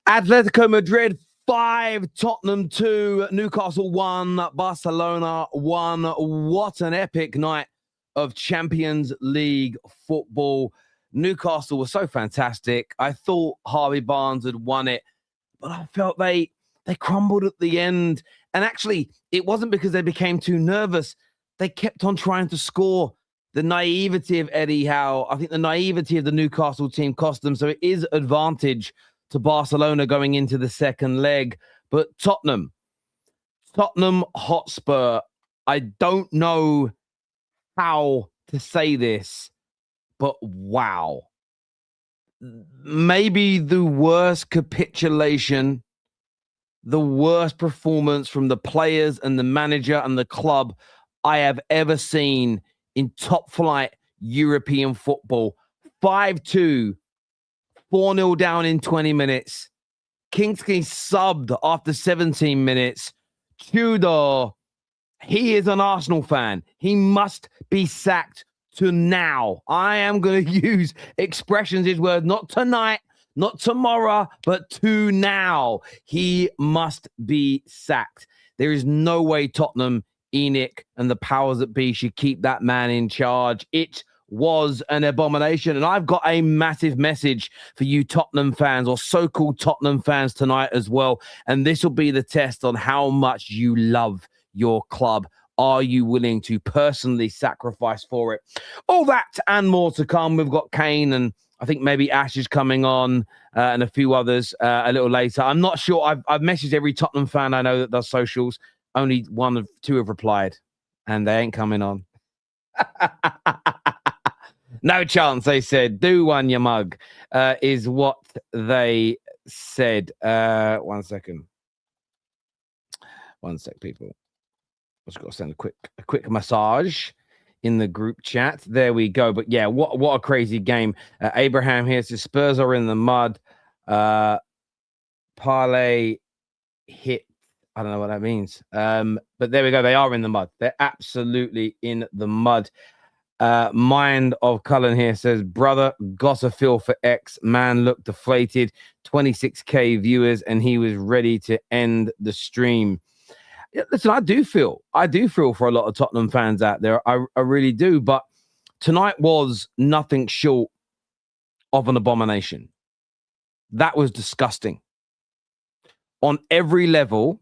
Atletico Madrid 5, Tottenham 2, Newcastle 1, Barcelona 1. What an epic night of Champions League football. Newcastle was so fantastic. I thought Harvey Barnes had won it, but I felt they crumbled at the end. And actually, it wasn't because they became too nervous. They kept on trying to score. The naivety of Eddie Howe, I think the naivety of the Newcastle team cost them. So it is advantage to Barcelona going into the second leg. But Tottenham Hotspur, I don't know how to say this, but wow. Maybe the worst capitulation, the worst performance from the players and the manager and the club I have ever seen in top flight European football. 5-2, 4-0 down in 20 minutes. Kingsley subbed after 17 minutes. Tudor, he is an Arsenal fan. He must be sacked to now. I am going to use expressions, his word, not tonight, not tomorrow, but to now. He must be sacked. There is no way Tottenham, Enoch, and the powers that be should keep that man in charge. It was an abomination. And I've got a massive message for you Tottenham fans, or so-called Tottenham fans tonight as well. And this will be the test on how much you love your club. Are you willing to personally sacrifice for it? All that and more to come. We've got Kane, and I think maybe Ash is coming on, and a few others a little later. I'm not sure. I've messaged every Tottenham fan I know that does socials. Only one of two have replied, and they ain't coming on. No chance, they said. Do one, you mug, is what they said. 1 second. 1 sec, people. I've just got to send a quick massage in the group chat. There we go. But yeah, what a crazy game. Abraham here says Spurs are in the mud. Parlay hit. I don't know what that means. But there we go. They are in the mud. They're absolutely in the mud. Mind of Cullen here says, brother, got a feel for X. Man looked deflated. 26K viewers, and he was ready to end the stream. Listen, I do feel for a lot of Tottenham fans out there. I really do. But tonight was nothing short of an abomination. That was disgusting. On every level,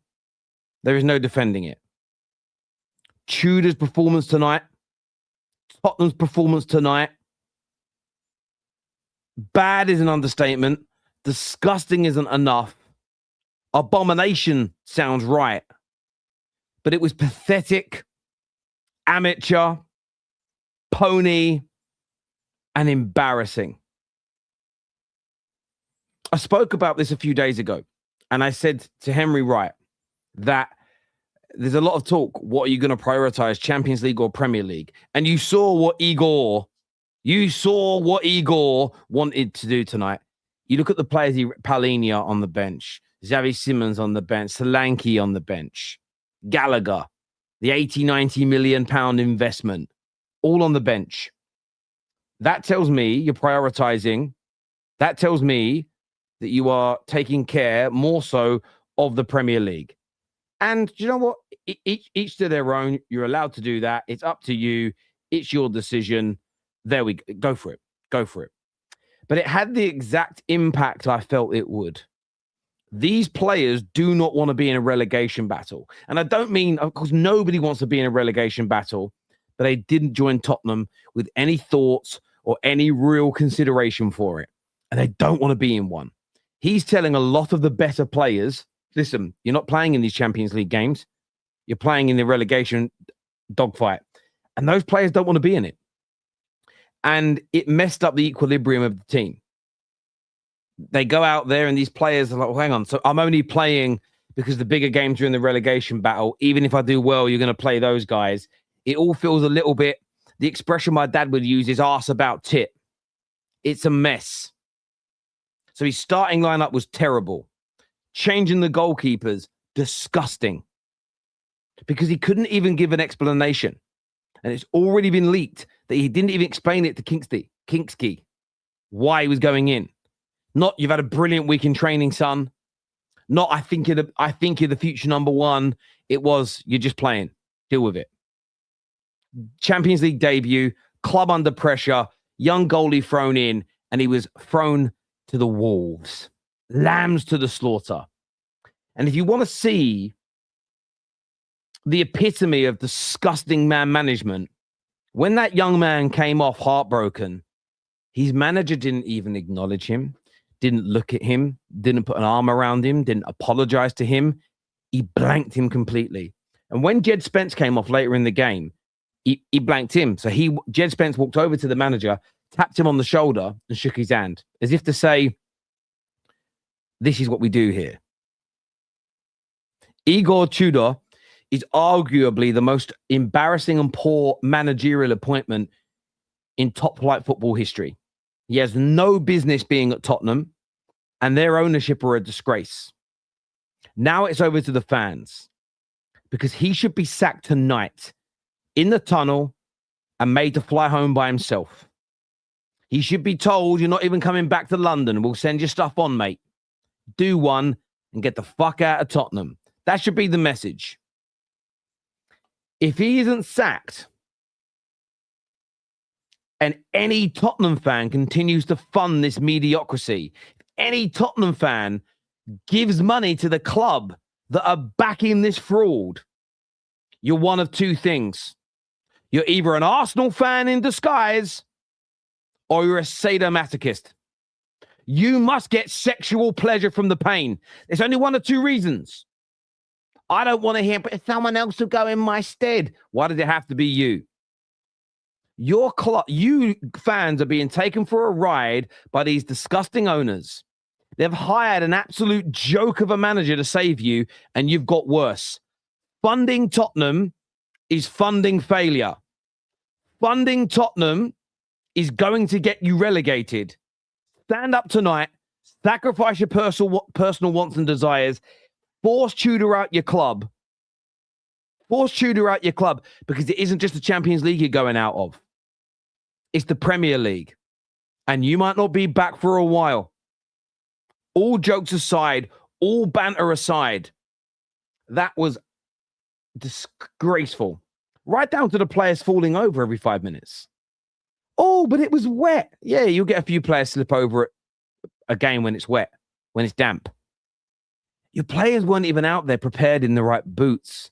there is no defending it. Tudor's performance tonight, Tottenham's performance tonight, bad is an understatement. Disgusting isn't enough. Abomination sounds right. But it was pathetic, amateur, pony, and embarrassing. I spoke about this a few days ago, and I said to Henry Wright that there's a lot of talk. What are you going to prioritize, Champions League or Premier League? And you saw what Igor wanted to do tonight. You look at the players, Palhinha on the bench, Xavi Simons on the bench, Solanke on the bench, Gallagher, the 80-90 million pound investment, all on the bench. That tells me you're prioritizing. That tells me that you are taking care more so of the Premier League. And you know what? Each to their own. You're allowed to do that. It's up to you. It's your decision. There we go. Go for it. Go for it. But it had the exact impact I felt it would. These players do not want to be in a relegation battle. And I don't mean, of course, nobody wants to be in a relegation battle, but they didn't join Tottenham with any thoughts or any real consideration for it. And they don't want to be in one. He's telling a lot of the better players, listen, you're not playing in these Champions League games. You're playing in the relegation dogfight. And those players don't want to be in it. And it messed up the equilibrium of the team. They go out there and these players are like, well, hang on. So I'm only playing because the bigger games are in the relegation battle. Even if I do well, you're going to play those guys. It all feels a little bit, the expression my dad would use is arse about tit. It's a mess. So his starting lineup was terrible. Changing the goalkeepers, disgusting. Because he couldn't even give an explanation. And it's already been leaked that he didn't even explain it to Kingsley, why he was going in. Not you've had a brilliant week in training, son. Not I think you're the future number one. It was you're just playing. Deal with it. Champions League debut, club under pressure, young goalie thrown in, and he was thrown to the wolves. Lambs to the slaughter. And if you want to see the epitome of disgusting man management, when that young man came off heartbroken, his manager didn't even acknowledge him, didn't look at him, didn't put an arm around him, didn't apologize to him. He blanked him completely. And when Jed Spence came off later in the game, he blanked him. So Jed Spence walked over to the manager, tapped him on the shoulder and shook his hand as if to say, this is what we do here. Igor Tudor is arguably the most embarrassing and poor managerial appointment in top flight football history. He has no business being at Tottenham, and their ownership are a disgrace. Now it's over to the fans, because he should be sacked tonight in the tunnel and made to fly home by himself. He should be told, you're not even coming back to London. We'll send your stuff on, mate. Do one and get the fuck out of Tottenham. That should be the message. If he isn't sacked and any Tottenham fan continues to fund this mediocrity, any Tottenham fan gives money to the club that are backing this fraud, you're one of two things. You're either an Arsenal fan in disguise or you're a sadomasochist. You must get sexual pleasure from the pain. There's only one or two reasons. I don't want to hear, but if someone else will go in my stead. Why did it have to be you? You fans are being taken for a ride by these disgusting owners. They've hired an absolute joke of a manager to save you, and you've got worse. Funding Tottenham is funding failure. Funding Tottenham is going to get you relegated. Stand up tonight, sacrifice your personal wants and desires, force Tudor out your club. Force Tudor out your club, because it isn't just the Champions League you're going out of. It's the Premier League. And you might not be back for a while. All jokes aside, all banter aside, that was disgraceful. Right down to the players falling over every 5 minutes. Oh, but it was wet. Yeah, you'll get a few players slip over a game when it's wet, when it's damp. Your players weren't even out there prepared in the right boots.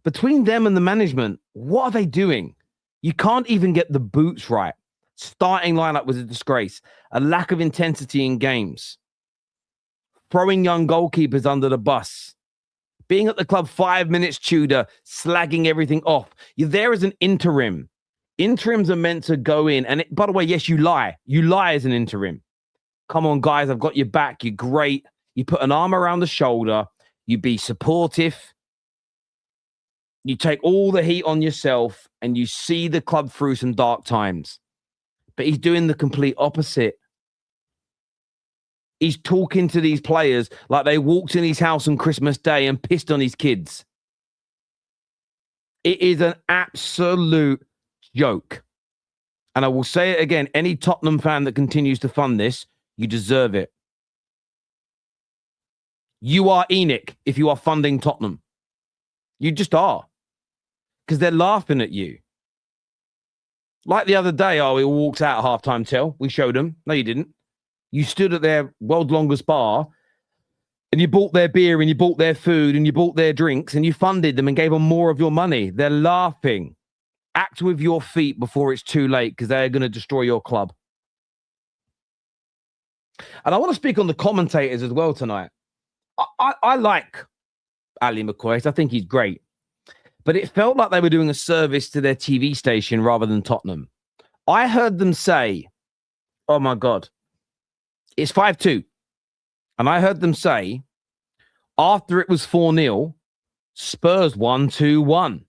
Between them and the management, what are they doing? You can't even get the boots right. Starting lineup was a disgrace. A lack of intensity in games. Throwing young goalkeepers under the bus. Being at the club 5 minutes, Tudor, slagging everything off. You're there as an interim. Interims are meant to go in. And by the way, yes, you lie. You lie as an interim. Come on, guys, I've got your back. You're great. You put an arm around the shoulder. You be supportive. You take all the heat on yourself and you see the club through some dark times. But he's doing the complete opposite. He's talking to these players like they walked in his house on Christmas Day and pissed on his kids. It is an absolute joke. And I will say it again, any Tottenham fan that continues to fund this, you deserve it. You are Enoch if you are funding Tottenham. You just are. Because they're laughing at you. Like the other day, we walked out at halftime till. We showed them. No, you didn't. You stood at their world's longest bar and you bought their beer and you bought their food and you bought their drinks and you funded them and gave them more of your money. They're laughing. Act with your feet before it's too late, because they're going to destroy your club. And I want to speak on the commentators as well tonight. I like Ali McCoy. I think he's great. But it felt like they were doing a service to their TV station rather than Tottenham. I heard them say, oh my God, it's 5-2. And I heard them say, after it was 4-0, Spurs won 2-1.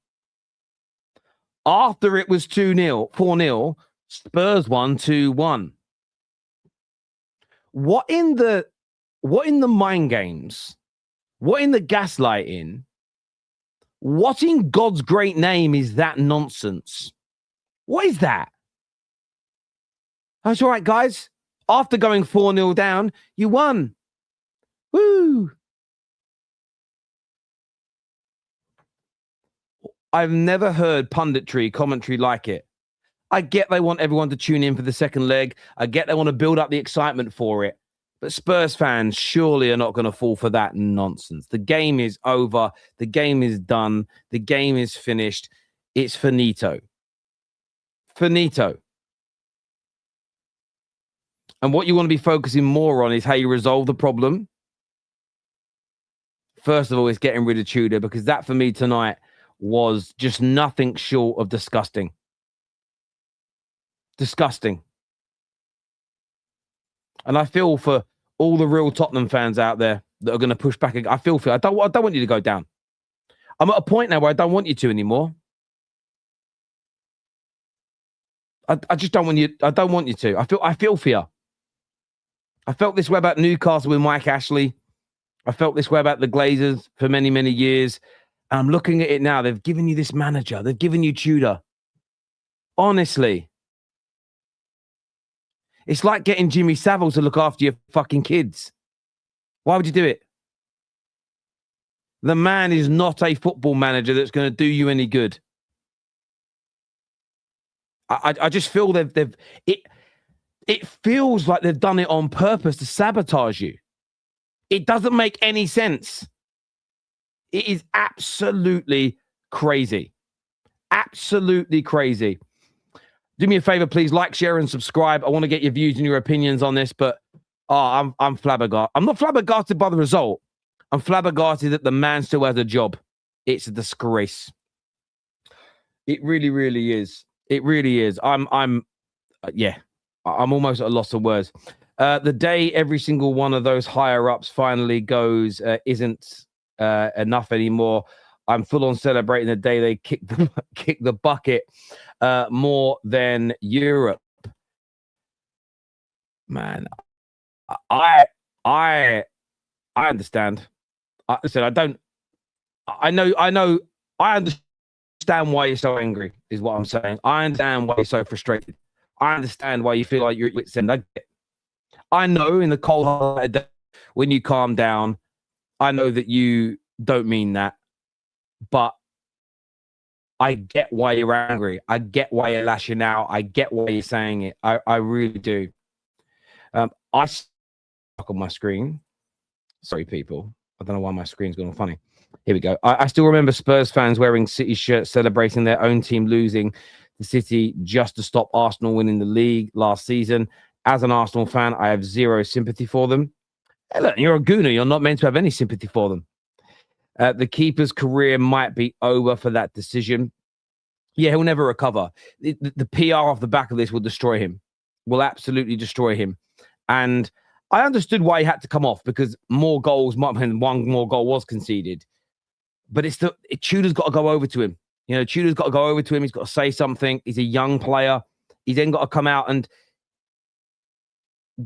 After it was 4-0, Spurs won 2-1. What in the mind games? What in the gaslighting? What in God's great name is that nonsense? What is that? That's all right, guys. After going 4-0 down, you won. Woo! I've never heard punditry, commentary like it. I get they want everyone to tune in for the second leg. I get they want to build up the excitement for it. But Spurs fans surely are not going to fall for that nonsense. The game is over. The game is done. The game is finished. It's finito. Finito. And what you want to be focusing more on is how you resolve the problem. First of all, it's getting rid of Tudor, because that for me tonight was just nothing short of disgusting. Disgusting. And I feel for all the real Tottenham fans out there that are going to push back. I feel for you. I don't want you to go down. I'm at a point now where I don't want you to anymore. I just don't want you. I don't want you to. I feel for you. I felt this way about Newcastle with Mike Ashley. I felt this way about the Glazers for many, many years. And I'm looking at it now. They've given you this manager. They've given you Tudor. Honestly. It's like getting Jimmy Savile to look after your fucking kids. Why would you do it? The man is not a football manager that's going to do you any good. I just feel it feels like they've done it on purpose to sabotage you. It doesn't make any sense. It is absolutely crazy. Absolutely crazy. Do me a favor, please. Like, share, and subscribe. I want to get your views and your opinions on this, but I'm flabbergasted. I'm not flabbergasted by the result. I'm flabbergasted that the man still has a job. It's a disgrace. It really, really is. It really is. I'm almost at a loss of words. The day every single one of those higher ups finally goes isn't enough anymore. I'm full on celebrating the day they kick the bucket more than Europe. Man, I understand. I understand why you're so angry, is what I'm saying. I understand why you're so frustrated. I understand why you feel like you're at wit's end. I know in the cold hard day, when you calm down, I know that you don't mean that, but I get why you're angry. I get why you're lashing out. I get why you're saying it. I really do. I stuck on my screen. Sorry, people. I don't know why my screen's gone funny. Here we go. I still remember Spurs fans wearing City shirts celebrating their own team losing to City just to stop Arsenal winning the league last season. As an Arsenal fan, I have zero sympathy for them. Hey, look, you're a gooner. You're not meant to have any sympathy for them. The keeper's career might be over for that decision. Yeah, he'll never recover. The PR off the back of this will destroy him. Will absolutely destroy him. And I understood why he had to come off, because more goals, one more goal was conceded. But Tudor's got to go over to him. You know, Tudor's got to go over to him. He's got to say something. He's a young player. He's then got to come out and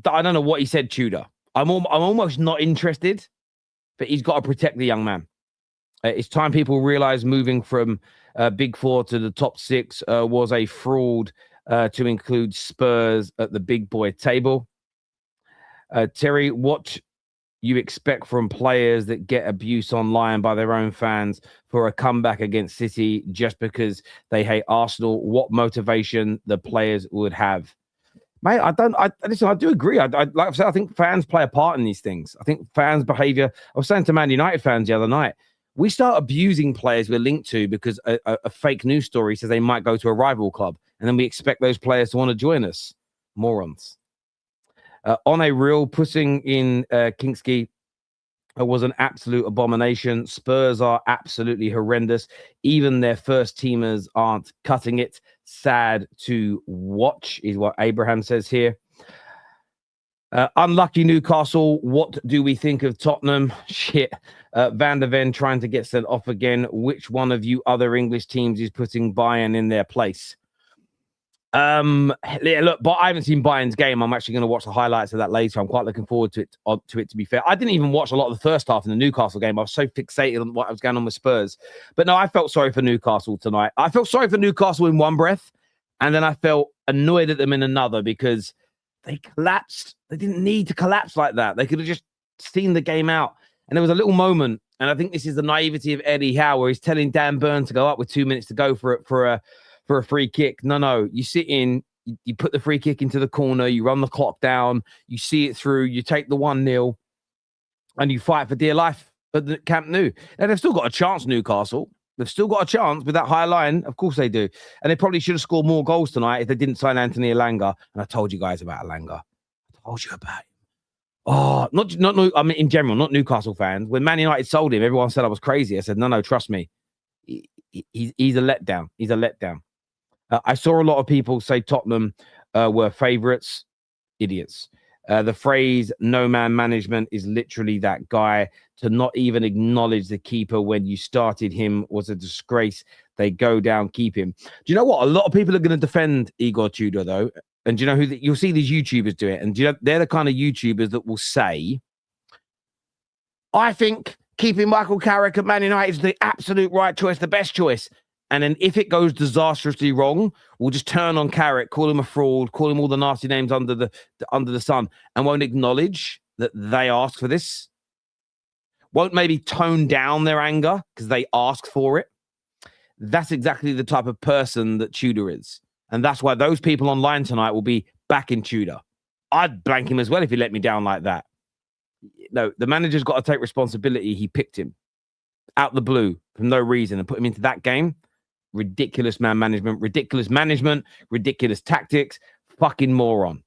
I don't know what he said, Tudor. I'm almost not interested, but he's got to protect the young man. It's time people realize moving from Big Four to the top six was a fraud to include Spurs at the big boy table. Terry, what you expect from players that get abuse online by their own fans for a comeback against City just because they hate Arsenal? What motivation the players would have? Mate, I do agree. Like I said, I think fans play a part in these things. I think fans' behavior. I was saying to Man United fans the other night, we start abusing players we're linked to because a fake news story says they might go to a rival club, and then we expect those players to want to join us. Morons. On a real, pushing in Kinski was an absolute abomination. Spurs are absolutely horrendous. Even their first teamers aren't cutting it. Sad to watch is what Abraham says here. Unlucky Newcastle. What do we think of Tottenham? Shit. Van der Ven trying to get sent off again. Which one of you other English teams is putting Bayern in their place? Yeah, look, but I haven't seen Bayern's game. I'm actually going to watch the highlights of that later. I'm quite looking forward to it. To be fair, I didn't even watch a lot of the first half in the Newcastle game. I was so fixated on what was going on with Spurs. But no, I felt sorry for Newcastle tonight. I felt sorry for Newcastle in one breath, and then I felt annoyed at them in another, because They collapsed. They didn't need to collapse like that. They could have just seen the game out. And there was a little moment, and I think this is the naivety of Eddie Howe, where he's telling Dan Burn to go up with 2 minutes to go for a free kick. No. You sit in, you put the free kick into the corner, you run the clock down, you see it through, you take the 1-0, and you fight for dear life at the Camp Nou. And they've still got a chance, Newcastle. They've still got a chance with that high line. Of course they do. And they probably should have scored more goals tonight if they didn't sign Anthony Elanga. And I told you guys about Elanga. I told you about him. Oh, I mean, in general, not Newcastle fans. When Man United sold him, everyone said I was crazy. I said, no, trust me. He's a letdown. He's a letdown. I saw a lot of people say Tottenham were favourites. Idiots. The phrase "no man management" is literally that guy. To not even acknowledge the keeper when you started him was a disgrace. They go down, keep him. Do you know what? A lot of people are going to defend Igor Tudor, though. And do you know who? You'll see these YouTubers do it. And do you know, they're the kind of YouTubers that will say, I think keeping Michael Carrick at Man United is the absolute right choice, the best choice. And then if it goes disastrously wrong, we'll just turn on Carrick, call him a fraud, call him all the nasty names under the sun, and won't acknowledge that they asked for this. Won't maybe tone down their anger because they asked for it. That's exactly the type of person that Tudor is. And that's why those people online tonight will be backing Tudor. I'd blank him as well if he let me down like that. No, the manager's got to take responsibility. He picked him out the blue for no reason and put him into that game. Ridiculous management, ridiculous tactics, fucking moron.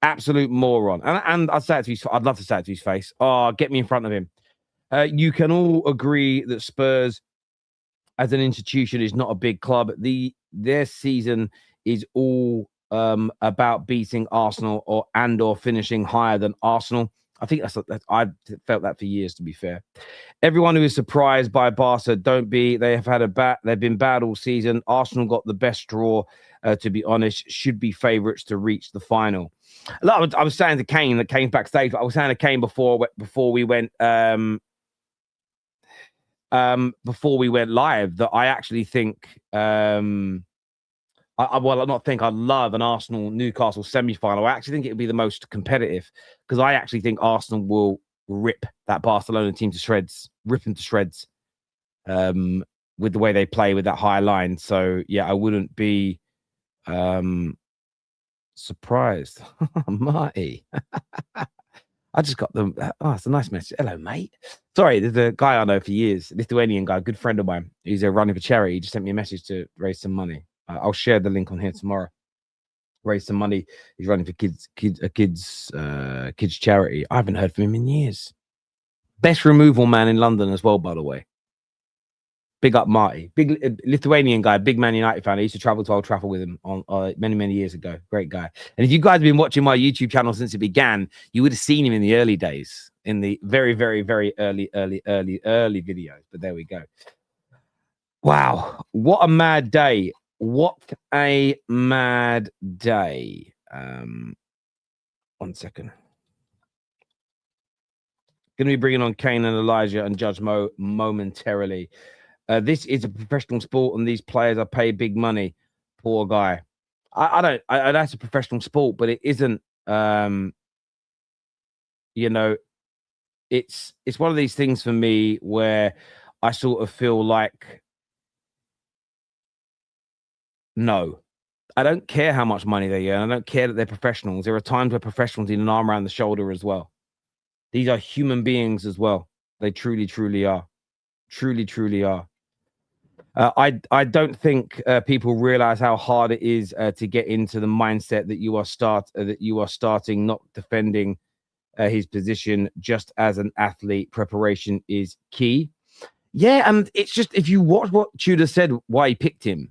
Absolute moron. And I'd say it to his, I'd love to say it to his face. Oh, get me in front of him. You can all agree that Spurs as an institution is not a big club. Their season is all about beating Arsenal or finishing higher than Arsenal. I think I've felt that for years, to be fair. Everyone who is surprised by Barca, don't be. They have had they've been bad all season. Arsenal got the best draw, to be honest, should be favourites to reach the final. I was saying to Kane, that Kane's backstage, but I was saying to Kane before we went live, that I actually think I love an Arsenal-Newcastle semi-final. I actually think it would be the most competitive because I actually think Arsenal will rip that Barcelona team to shreds, rip them to shreds with the way they play with that high line. So, yeah, I wouldn't be surprised. Marty. I just got them. Oh, it's a nice message. Hello, mate. Sorry, there's a guy I know for years, a Lithuanian guy, a good friend of mine. He's running for charity. He just sent me a message to raise some money. I'll share the link on here tomorrow. Raise some money. He's running for kids charity. I haven't heard from him in years. Best removal man in London as well, by the way. Big up Marty. Big Lithuanian guy, big Man United fan. I used to travel to Old Trafford with him on many years ago. Great guy. And if you guys have been watching my YouTube channel since it began, you would have seen him in the early days, in the very early videos. But there we go. Wow. What a mad day. What a mad day. 1 second. Going to be bringing on Kane and Elijah and Judge Mo momentarily. This is a professional sport and these players are paid big money. Poor guy. That's a professional sport, but it isn't, it's one of these things for me where I sort of feel like, no, I don't care how much money they earn. I don't care that they're professionals. There are times where professionals need an arm around the shoulder as well. These are human beings as well. They truly are. Truly are. I don't think people realize how hard it is to get into the mindset that you are starting, not defending his position just as an athlete. Preparation is key. Yeah, and it's just, if you watch what Tudor said, why he picked him,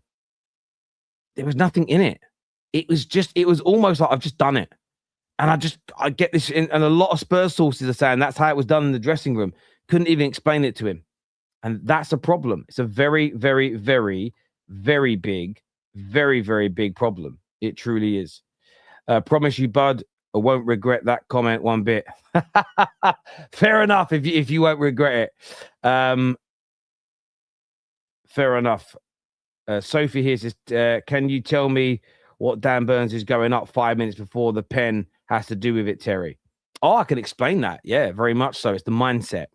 there was nothing in it. It was almost like, I've just done it. And I get this, and a lot of Spurs sources are saying that's how it was done in the dressing room. Couldn't even explain it to him. And that's a problem. It's a very big problem. It truly is. Promise you, bud, I won't regret that comment one bit. Fair enough if you won't regret it. Fair enough. Sophie here says, can you tell me what Dan Burns is going up 5 minutes before the pen has to do with it, Terry? Oh, I can explain that. Yeah, very much so. It's the mindset.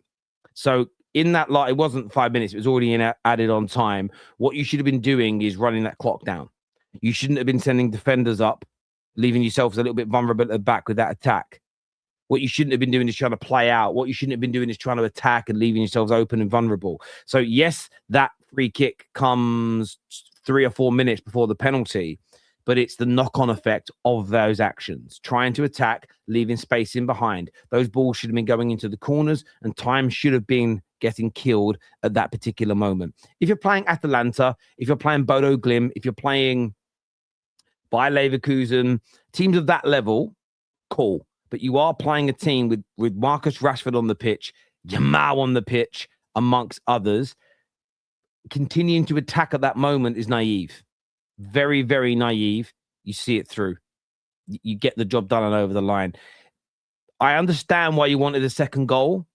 So in that light, it wasn't 5 minutes. It was already added on time. What you should have been doing is running that clock down. You shouldn't have been sending defenders up, leaving yourselves a little bit vulnerable at the back with that attack. What you shouldn't have been doing is trying to play out. What you shouldn't have been doing is trying to attack and leaving yourselves open and vulnerable. So yes, that free kick comes 3 or 4 minutes before the penalty, but it's the knock-on effect of those actions. Trying to attack, leaving space in behind. Those balls should have been going into the corners, and time should have been getting killed at that particular moment. If you're playing Atalanta, if you're playing Bodo Glimt, if you're playing Bayer Leverkusen, teams of that level, cool. But you are playing a team with Marcus Rashford on the pitch, Yamal on the pitch, amongst others. Continuing to attack at that moment is naive. Very, very naive. You see it through. You get the job done and over the line. I understand why you wanted a second goal,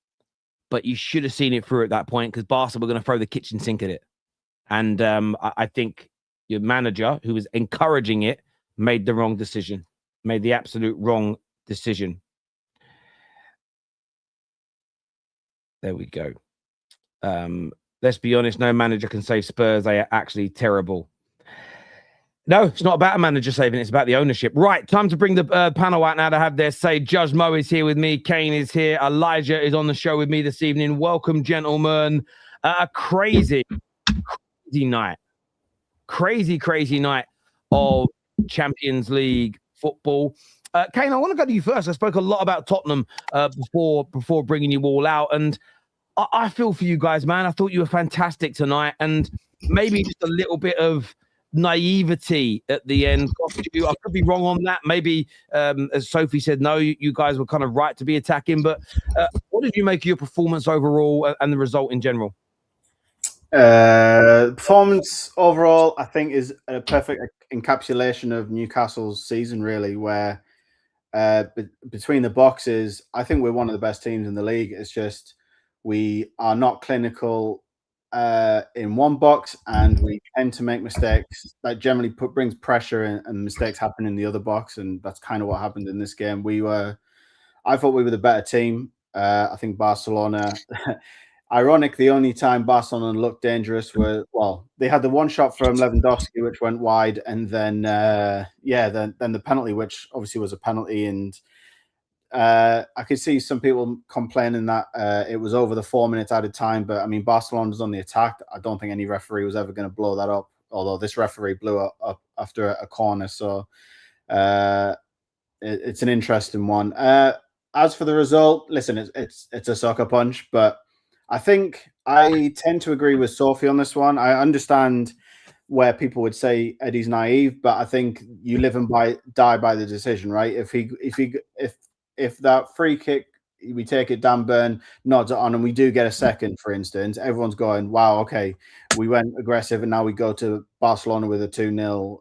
but you should have seen it through at that point because Barca were going to throw the kitchen sink at it. And I think your manager, who was encouraging it, made the wrong decision, made the absolute wrong decision. There we go. Let's be honest, no manager can save Spurs. They are actually terrible. No, it's not about a manager saving. It's about the ownership. Right, time to bring the panel out now to have their say. Judge Mo is here with me. Kane is here. Elijah is on the show with me this evening. Welcome, gentlemen. A crazy night. Crazy night of Champions League football. Kane, I want to go to you first. I spoke a lot about Tottenham before bringing you all out, and I feel for you guys, man. I thought you were fantastic tonight, and maybe just a little bit of naivety at the end. I could be wrong on that. Maybe, as Sophie said, no, you guys were kind of right to be attacking. But what did you make of your performance overall and the result in general? Performance overall, I think, is a perfect encapsulation of Newcastle's season, really, where between the boxes, I think we're one of the best teams in the league. It's just we are not clinical in one box, and we tend to make mistakes that generally brings pressure and mistakes happen in the other box, and that's kind of what happened in this game. I thought we were the better team. I think Barcelona. Ironic, the only time Barcelona looked dangerous they had the one shot from Lewandowski which went wide, and then then the penalty, which obviously was a penalty, and I could see some people complaining that it was over the 4 minutes added time, but I mean Barcelona was on the attack. I don't think any referee was ever going to blow that up, although this referee blew up after a corner, so it's an interesting one. As for the result, listen, it's a sucker punch, but I think I tend to agree with Sophie on this one. I understand where people would say Eddie's naive, but I think you live and die by the decision, right? If that free kick, we take it, Dan Burn nods it on, and we do get a second, for instance, everyone's going, wow, okay, we went aggressive, and now we go to Barcelona with a 2-0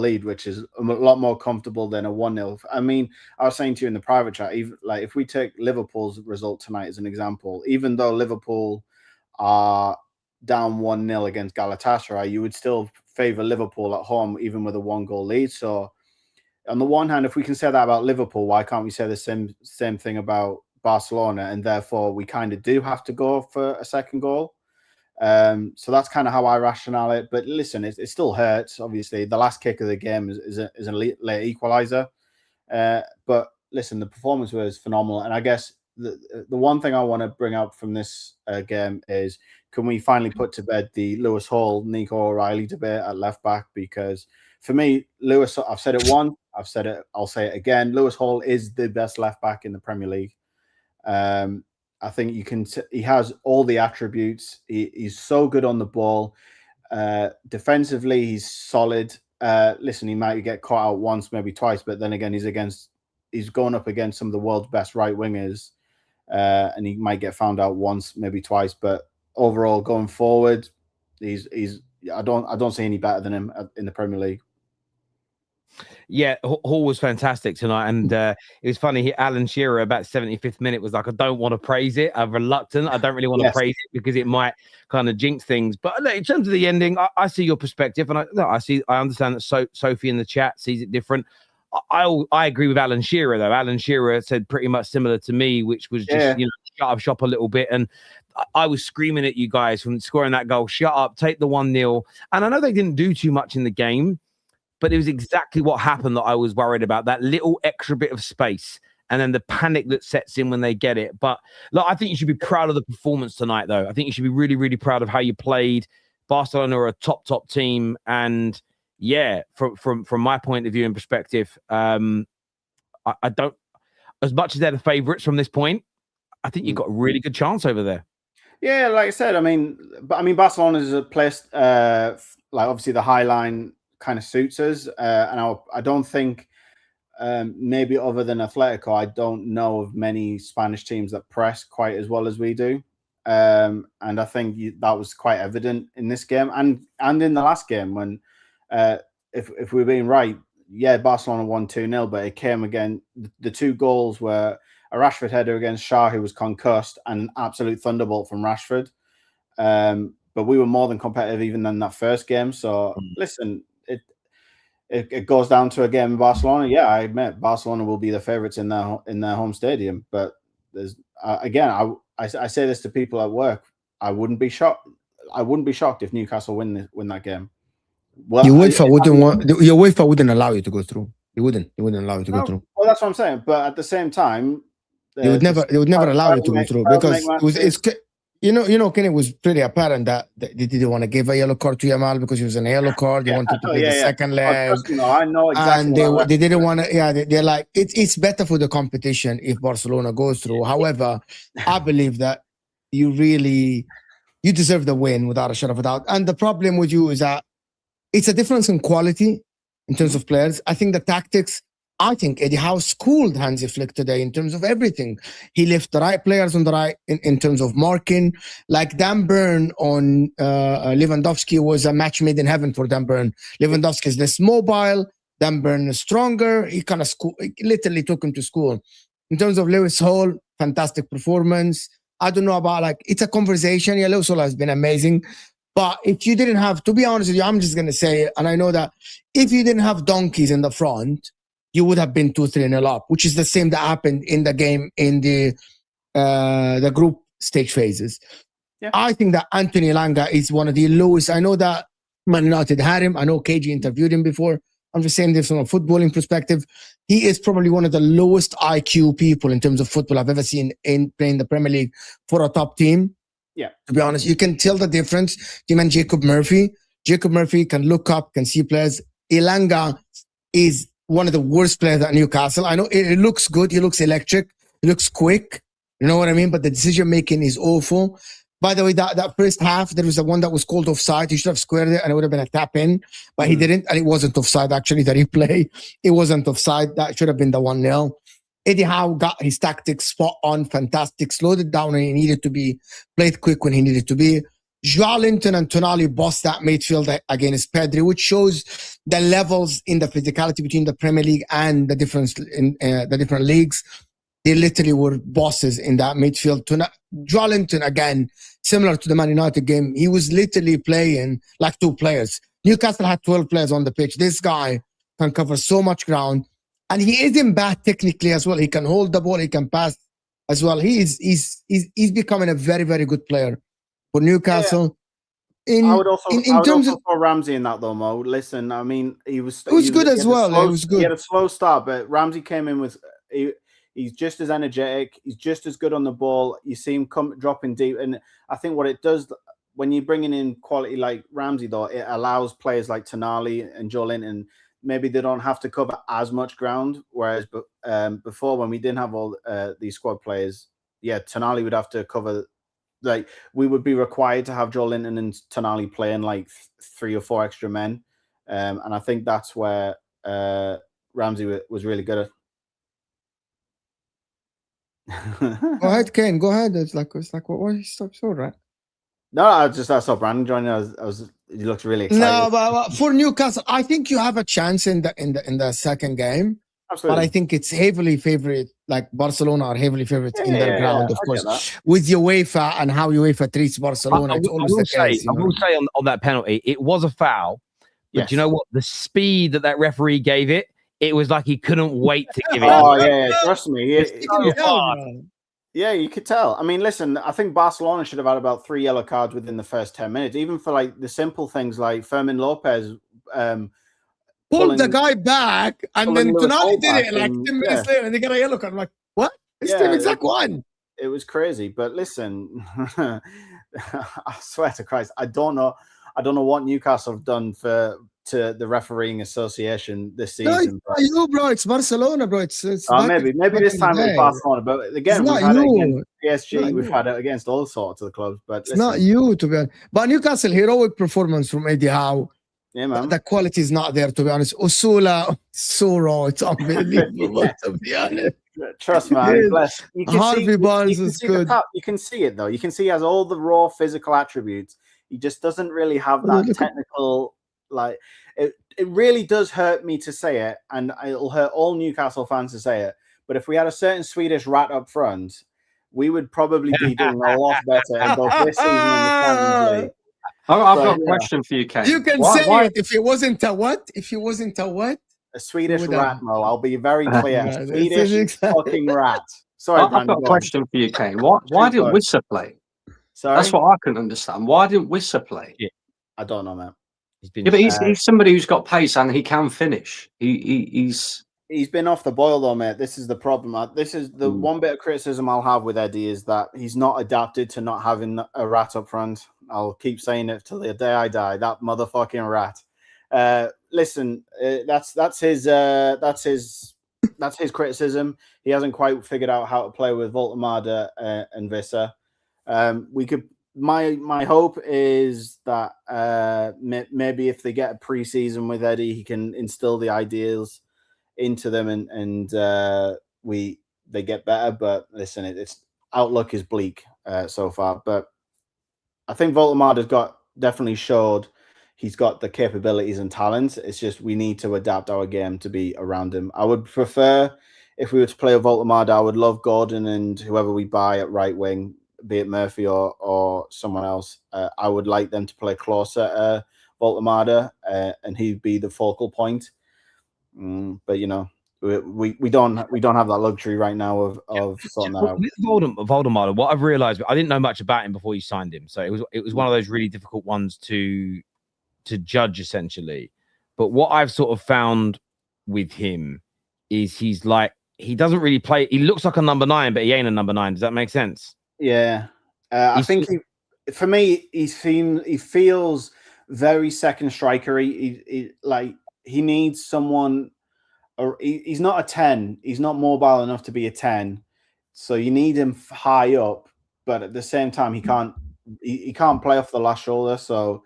lead, which is a lot more comfortable than a 1-0. I mean, I was saying to you in the private chat, even like if we take Liverpool's result tonight as an example, even though Liverpool are down 1-0 against Galatasaray, you would still favour Liverpool at home, even with a 1-goal lead. So on the one hand, if we can say that about Liverpool, why can't we say the same thing about Barcelona? And therefore, we kind of do have to go for a second goal. So that's kind of how I rationale it. But listen, it still hurts. Obviously, the last kick of the game is a late equaliser. But listen, the performance was phenomenal. And I guess the one thing I want to bring up from this game is, can we finally put to bed the Lewis Hall, Nico O'Reilly debate at left back? Because for me, Lewis, I've said it once, I've said it, I'll say it again. Lewis Hall is the best left back in the Premier League. I think he has all the attributes. He's so good on the ball. Defensively, he's solid. Listen, he might get caught out once, maybe twice, but then again, he's going up against some of the world's best right wingers, and he might get found out once, maybe twice. But overall, going forward, I don't see any better than him in the Premier League. Yeah, Hall was fantastic tonight, and it was funny. Alan Shearer about 75th minute was like, "I don't want to praise it. I'm reluctant. I don't really want to Yes. praise it because it might kind of jinx things." But look, in terms of the ending, I see your perspective, and I understand that Sophie in the chat sees it different. I agree with Alan Shearer though. Alan Shearer said pretty much similar to me, which was just shut up shop a little bit, and I was screaming at you guys from scoring that goal. Shut up, take the 1-0. And I know they didn't do too much in the game, but it was exactly what happened that I was worried about, that little extra bit of space and then the panic that sets in when they get it. But look, I think you should be proud of the performance tonight, though. I think you should be really, really proud of how you played. Barcelona are a top team. And yeah, from my point of view and perspective, I don't, as much as they're the favourites from this point, I think you've got a really good chance over there. Yeah, like I said, I mean, Barcelona is a place, like obviously the high line kind of suits us. And I don't think, maybe other than Atletico, I don't know of many Spanish teams that press quite as well as we do. And I think that was quite evident in this game and in the last game when, if we're being right, yeah, Barcelona won 2-0, but it came again. The two goals were a Rashford header against Shah, who was concussed, and an absolute thunderbolt from Rashford. But we were more than competitive even than that first game. So listen, it goes down to a game in Barcelona. Yeah, I admit Barcelona will be the favourites in their home stadium. But there's again, I say this to people at work. I wouldn't be shocked. I wouldn't be shocked if Newcastle win that game. Well, your UEFA wouldn't allow you to go through. It wouldn't allow you to go through. Well, that's what I'm saying. But at the same time, they would never allow you to go through because it's Kane was pretty apparent that they didn't want to give a yellow card to Yamal because he was in a yellow card. They wanted to play the second leg. I know exactly. And they didn't want to. Yeah, they're like it's better for the competition if Barcelona goes through. However, I believe that you deserve the win without a shadow of a doubt. And the problem with you is that it's a difference in quality in terms of players. I think the tactics. I think Eddie Howe schooled Hansi Flick today in terms of everything. He left the right players on the right in terms of marking. Like Dan Burn on Lewandowski was a match made in heaven for Dan Burn. Lewandowski is less mobile. Dan Burn is stronger. He kind of literally took him to school. In terms of Lewis Hall, fantastic performance. I don't know about it's a conversation. Yeah, Lewis Hall has been amazing. But if you didn't have, to be honest with you, I'm just going to say it, and I know that if you didn't have donkeys in the front, you would have been 2-3-0 up, which is the same that happened in the game in the group stage phases. Yeah. I think that Anthony Elanga is one of the lowest. I know that Man United had him. I know KG interviewed him before. I'm just saying this from a footballing perspective. He is probably one of the lowest IQ people in terms of football I've ever seen in playing the Premier League for a top team. Yeah. To be honest, you can tell the difference. Him and Jacob Murphy. Jacob Murphy can look up, can see players. Elanga is one of the worst players at Newcastle. I know it looks good. He looks electric. He looks quick. You know what I mean? But the decision-making is awful. By the way, that first half, there was the one that was called offside. He should have squared it and it would have been a tap-in. But he didn't. And it wasn't offside, actually, the replay. It wasn't offside. That should have been the 1-0. Eddie Howe got his tactics spot on, fantastic. Slowed it down when he needed to be. Played quick when he needed to be. Joao Linton and Tonali bossed that midfield against Pedri, which shows the levels in the physicality between the Premier League and the difference in the different leagues. They literally were bosses in that midfield. Joao Linton, again, similar to the Man United game, he was literally playing like two players. Newcastle had 12 players on the pitch. This guy can cover so much ground. And he isn't bad technically as well. He can hold the ball. He can pass as well. He's becoming a very, very good player for Newcastle. Yeah. I would also throw Ramsey in that though, Mo. Listen, I mean, he was good as well. He was good. He had a slow start, but Ramsey came in with he's just as energetic. He's just as good on the ball. You see him dropping deep, and I think what it does when you're bringing in quality like Ramsey, though, it allows players like Tonali and Joe Linton. Maybe they don't have to cover as much ground. Whereas before, when we didn't have all these squad players, yeah, Tonali would have to cover. Like we would be required to have Joe Linton and Tonali playing like 3 or 4 extra men, and I think that's where Ramsey was really good at. Go ahead, Kane. Go ahead. It's like what? Stop, so right. No, I saw Brandon joining. I was he looked really excited. No, but for Newcastle, I think you have a chance in the second game. Absolutely. But I think it's heavily favored. Like Barcelona are heavily favorites in their ground, of course. With UEFA and how UEFA treats Barcelona, it's always the case. I will say on that penalty, it was a foul. But you know what? The speed that referee gave it, it was like he couldn't wait to give it. Oh, yeah, trust me. Yeah, you could tell. I mean, listen, I think Barcelona should have had about 3 yellow cards within the first 10 minutes, even for like the simple things like Fermin Lopez pulled the guy back, and then Tonali did it like 10 minutes later, and they got a yellow card. I'm like, what? It's the exact one. It was crazy. But listen, I swear to Christ, I don't know what Newcastle have done to the refereeing association this season. No, it's not you, bro. It's Barcelona, bro. It's maybe this time it's Barcelona, but again, we've had it against PSG, we've had it against all sorts of the clubs. But it's not you, to be honest. But Newcastle, heroic performance from Eddie Howe. Yeah, man. The quality is not there, to be honest. Osula, so raw. It's unbelievable, to be honest. Trust me, I'm blessed. Harvey Barnes is good. You can see it, though. You can see he has all the raw physical attributes. He just doesn't really have that technical, like, it really does hurt me to say it, and it'll hurt all Newcastle fans to say it. But if we had a certain Swedish rat up front, we would probably be doing a lot better in both this season and the Champions League. I've got a question for you, Kane. You can say it if it wasn't a what? If it wasn't a what? A Swedish rat, Mo. I'll be very clear. Swedish fucking rat. Sorry, I've got a question for you, Kane. Why didn't Wissa play? Sorry? That's what I couldn't understand. Why didn't Wissa play? Yeah. I don't know, man. But he's somebody who's got pace and he can finish. He's been off the boil, though, mate. This is the problem. This is the one bit of criticism I'll have with Eddie is that he's not adapted to not having a rat up front. I'll keep saying it till the day I die. That motherfucking rat. Listen, that's his criticism. He hasn't quite figured out how to play with Voltemade and Wissa. We could. My hope is that maybe if they get a preseason with Eddie, he can instill the ideals into them and they get better. But listen, its outlook is bleak so far. But I think Voltemade has definitely showed he's got the capabilities and talents. It's just we need to adapt our game to be around him. I would prefer if we were to play with Voltemade, I would love Gordon and whoever we buy at right wing, be it Murphy or someone else. I would like them to play closer Voltemade and he'd be the focal point. But you know, we don't have that luxury right now of sorting that out. With Voldemort, what I've realized, I didn't know much about him before you signed him, so it was one of those really difficult ones to judge essentially. But what I've sort of found with him is he doesn't really play. He looks like a number 9, but he ain't a number 9. Does that make sense? Yeah, I think for me, he feels very second striker-y. He needs someone. Or he's not a 10. He's not mobile enough to be a 10. So you need him high up, but at the same time, he can't play off the last shoulder. So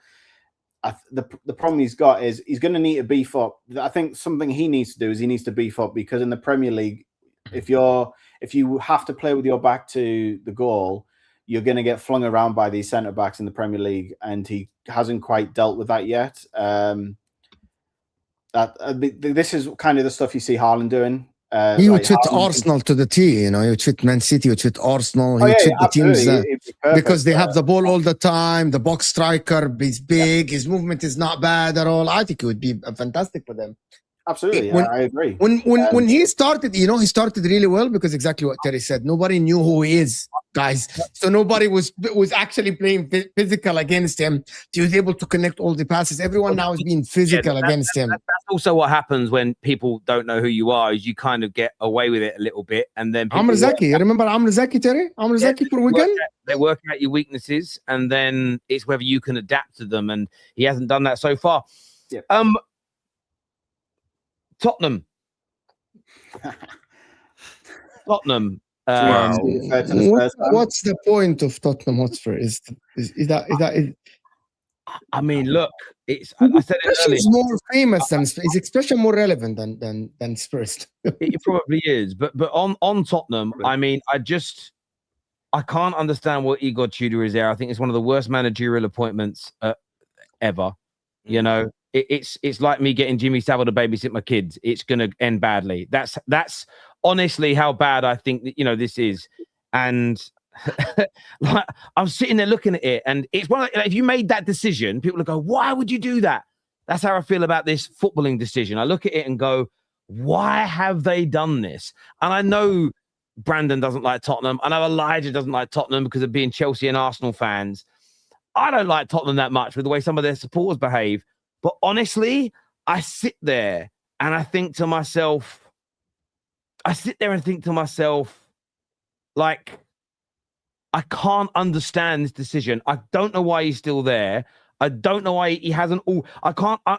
the problem he's got is he's going to need to beef up. I think something he needs to do is he needs to beef up, because in the Premier League, if you have to play with your back to the goal, you're going to get flung around by these centre backs in the Premier League, and he hasn't quite dealt with that yet. This is kind of the stuff you see Haaland doing. He would fit Arsenal to the T, you know. He would fit Man City, he would fit Arsenal, he would fit the teams because they have the ball all the time. The box striker is big, his movement is not bad at all. I think it would be fantastic for them. Absolutely, I agree. When he started, you know, he started really well because exactly what Terry said. Nobody knew who he is, guys. So nobody was actually playing physical against him. He was able to connect all the passes. Everyone now is being physical against him. That's also what happens when people don't know who you are. Is you kind of get away with it a little bit, and then Amr Zaki. You remember Amr Zaki, Terry? Amr Zaki for Wigan. They work out your weaknesses, and then it's whether you can adapt to them. And he hasn't done that so far. Yeah. Tottenham. Tottenham. What's the point of Tottenham Hotspur? Is that? I mean, look, I said it earlier. He's more famous than Spurs. His expression more relevant than Spurs. It probably is, but on Tottenham, I mean, I can't understand what Igor Tudor is there. I think it's one of the worst managerial appointments ever. You know, it's like me getting Jimmy Savile to babysit my kids. It's going to end badly. That's honestly how bad I think that, you know, this is. And like, I'm sitting there looking at it, and it's one of, if you made that decision, people will go, why would you do that? That's how I feel about this footballing decision. I look at it and go, why have they done this? And I know Brandon doesn't like Tottenham. I know Elijah doesn't like Tottenham because of being Chelsea and Arsenal fans. I don't like Tottenham that much with the way some of their supporters behave. But honestly, I sit there and I think to myself, like, I can't understand this decision. I don't know why he's still there. I don't know why he hasn't.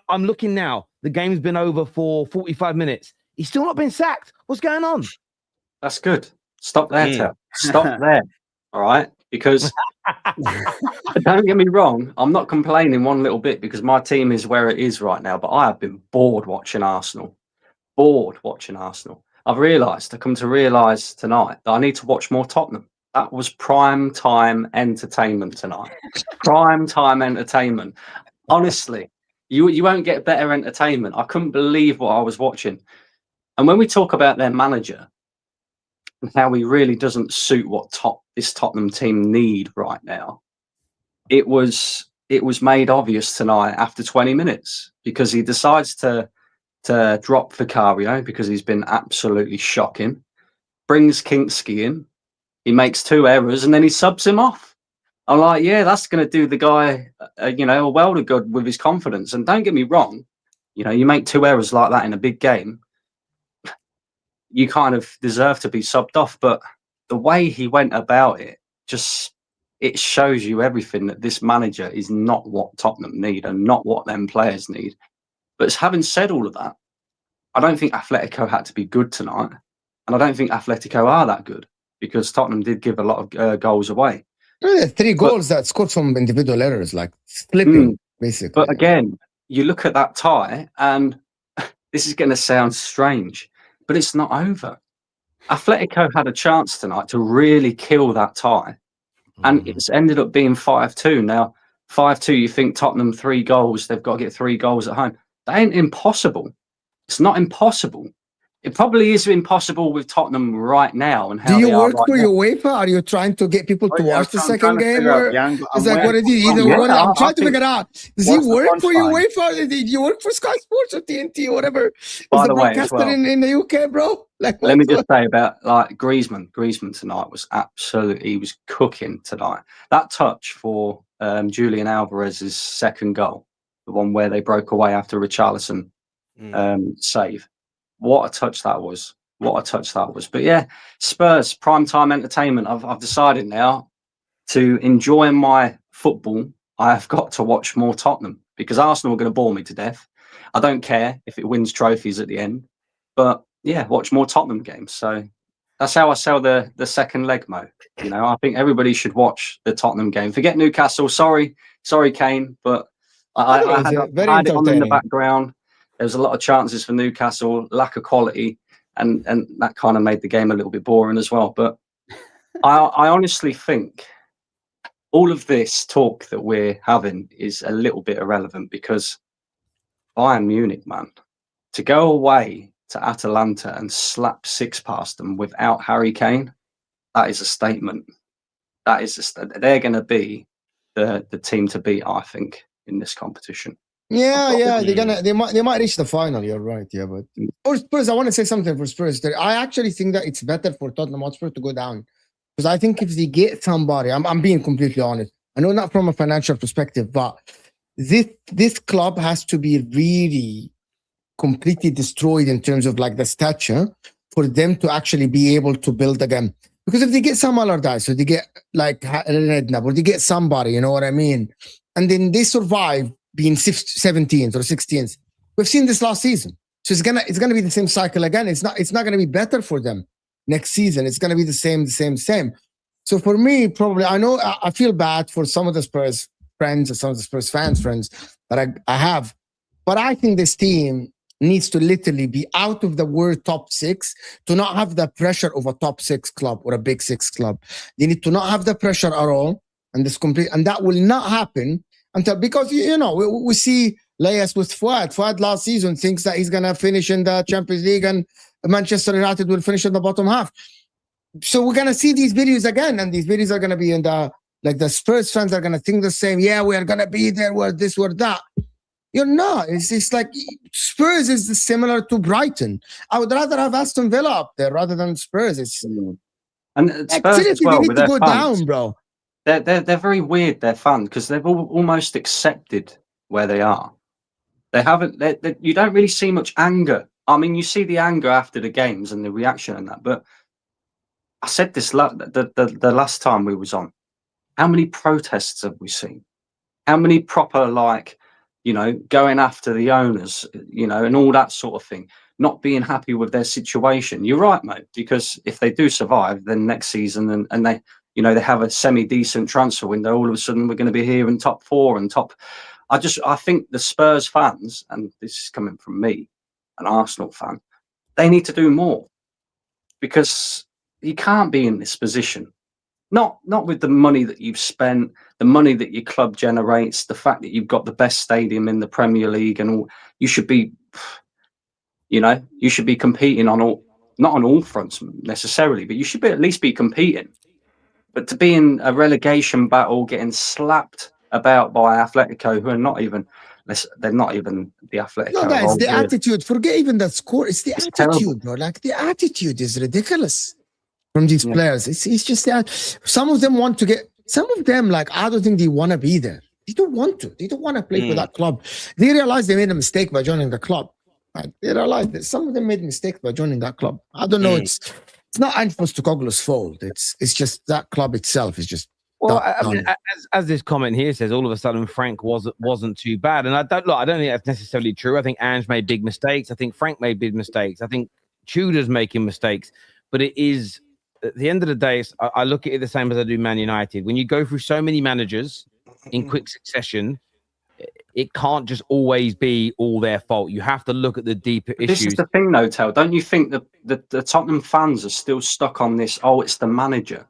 I'm looking now. The game's been over for 45 minutes. He's still not been sacked. What's going on? That's good. Stop there, Tel. Stop there. All right? Because don't get me wrong, I'm not complaining one little bit because my team is where it is right now, but I have been bored watching Arsenal. I've come to realise tonight that I need to watch more Tottenham. That was prime time entertainment tonight. Prime time entertainment. Honestly, you won't get better entertainment. I couldn't believe what I was watching. And when we talk about their manager and how he really doesn't suit what this Tottenham team need right now, it was made obvious tonight after 20 minutes because he decides to drop Vicario because he's been absolutely shocking. Brings Kinksky in. He makes 2 errors and then he subs him off. I'm like, yeah, that's going to do the guy, a world of good with his confidence. And don't get me wrong, you know, you make 2 errors like that in a big game, you kind of deserve to be subbed off. But the way he went about it, it shows you everything that this manager is not what Tottenham need and not what them players need. But having said all of that, I don't think Atletico had to be good tonight. And I don't think Atletico are that good because Tottenham did give a lot of goals away. 3 goals that scored from individual errors, like flipping, basically. But again, you look at that tie, and this is going to sound strange, but it's not over. Atletico had a chance tonight to really kill that tie, and it's ended up being 5-2. Now, 5-2, you think Tottenham 3 goals, they've got to get 3 goals at home. That ain't impossible. It's not impossible. It probably is impossible with Tottenham right now. And how do you they work are right for now. UEFA? Are you trying to get people to watch the second game? Or it's like, what is it? I'm trying to figure out. Does he work for UEFA? Do you work for Sky Sports or TNT or whatever? By the way, broadcaster in the UK, bro? Like, let me just say about Griezmann. Griezmann tonight was absolutely, he was cooking tonight. That touch for Julian Alvarez's second goal, the one where they broke away after Richarlison save. What a touch that was. But yeah, Spurs, primetime entertainment. I've decided now to enjoy my football. I have got to watch more Tottenham because Arsenal are going to bore me to death. I don't care if it wins trophies at the end. But yeah, watch more Tottenham games. So that's how I sell the second leg, Mo. You know, I think everybody should watch the Tottenham game. Forget Newcastle. Sorry, Kane. But I had it on in the background. There was a lot of chances for Newcastle, lack of quality, and that kind of made the game a little bit boring as well. But I honestly think all of this talk that we're having is a little bit irrelevant because Bayern Munich, man, to go away to Atalanta and slap 6 past them without Harry Kane, that is a statement. They're going to be the team to beat, I think, in this competition. Yeah, they might reach the final. You're right. Yeah, but for Spurs, I want to say something for Spurs. I actually think that it's better for Tottenham Hotspur to go down because I think if they get somebody, I'm being completely honest. I know not from a financial perspective, but this club has to be really completely destroyed in terms of like the stature for them to actually be able to build again. Because if they get some Allardyce, so they get like Redknapp, or they get somebody, you know what I mean, and then they survive being 17th or 16th. We've seen this last season. So it's gonna be the same cycle again. It's not gonna be better for them next season. It's gonna be the same. So for me, probably, I know I feel bad for some of the Spurs friends or some of the Spurs fans friends that I have, but I think this team needs to literally be out of the word top 6 to not have the pressure of a top 6 club or a big 6 club. They need to not have the pressure at all, and that will not happen. because we see layers with Fuad. Fuad last season thinks that he's gonna finish in the Champions League and Manchester United will finish in the bottom half. So we're gonna see these videos again, and these videos are gonna be in the Spurs fans are gonna think the same. Yeah, we are gonna be there. We're this, we're that. You're not. It's like Spurs is similar to Brighton. I would rather have Aston Villa up there rather than Spurs. It's and Spurs as well, they need with to their go fans, down, bro. They're very weird. Their fans, because they've almost accepted where they are. They haven't. You don't really see much anger. I mean, you see the anger after the games and the reaction and that. But I said this the last time we was on. How many protests have we seen? How many proper going after the owners, and all that sort of thing, not being happy with their situation? You're right, mate, because if they do survive, then next season and they, they have a semi-decent transfer window, all of a sudden we're going to be here in top 4 and top. I think the Spurs fans, and this is coming from me, an Arsenal fan, they need to do more, because you can't be in this position. Not with the money that you've spent, the money that your club generates, the fact that you've got the best stadium in the Premier League and all. You should be, competing on all, not on all fronts necessarily, but you should at least be competing. But to be in a relegation battle, getting slapped about by Atletico, who are not even, they're not even the Atletico. No, guys, the attitude. Forget even the score. It's the attitude, bro. Like, the attitude is ridiculous from these players. It's just that some of them want to get. Some of them, I don't think they want to be there. They don't want to. They don't want to play for that club. They realize they made a mistake by joining the club. Right? They realize that some of them made a mistake by joining that club. I don't know. It's not Antipostecoglou's fault. It's just that club itself is just. Well, I mean, as this comment here says, all of a sudden Frank wasn't too bad, and I don't think that's necessarily true. I think Ange made big mistakes. I think Frank made big mistakes. I think Tudor's making mistakes, but it is. At the end of the day, I look at it the same as I do Man United. When you go through so many managers in quick succession, it can't just always be all their fault. You have to look at the deeper issues. This is the thing, though, Tel. Don't you think that the Tottenham fans are still stuck on this? Oh, it's the manager.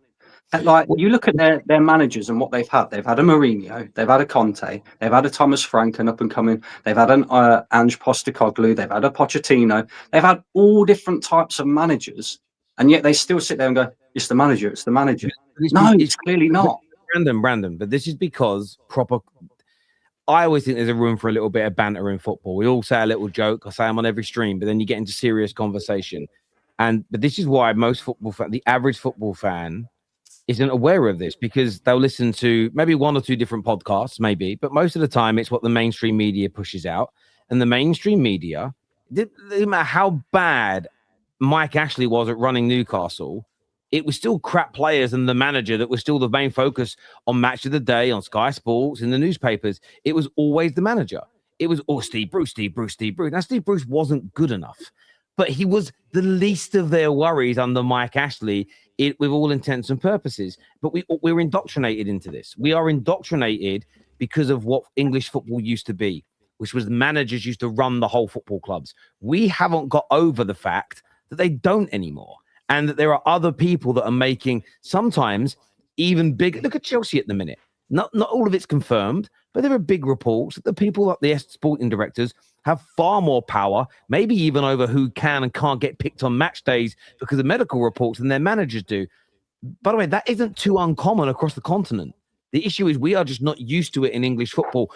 And you look at their managers and what they've had. They've had a Mourinho, they've had a Conte, they've had a Thomas Frank, an up and coming. They've had an Ange Postecoglou, they've had a Pochettino. They've had all different types of managers. And yet they still sit there and go, it's the manager, it's the manager. No, it's clearly not. Brandon, but this is because I always think there's a room for a little bit of banter in football. We all say a little joke. I say I'm on every stream, but then you get into serious conversation. But this is why the average football fan isn't aware of this, because they'll listen to maybe 1 or 2 different podcasts, maybe, but most of the time it's what the mainstream media pushes out. And the mainstream media, no matter how bad Mike Ashley was at running Newcastle, it was still crap players and the manager that was still the main focus on Match of the Day, on Sky Sports, in the newspapers. It was always the manager. It was, Steve Bruce. Now, Steve Bruce wasn't good enough, but he was the least of their worries under Mike Ashley, with all intents and purposes. But we're indoctrinated into this. We are indoctrinated because of what English football used to be, which was the managers used to run the whole football clubs. We haven't got over the fact that they don't anymore, and that there are other people that are making sometimes even big. Look at Chelsea at the minute. Not all of it's confirmed, but there are big reports that the people like the sporting directors have far more power, maybe even over who can and can't get picked on match days because of medical reports, than their managers do. By the way, that isn't too uncommon across the continent. The issue is we are just not used to it in English football.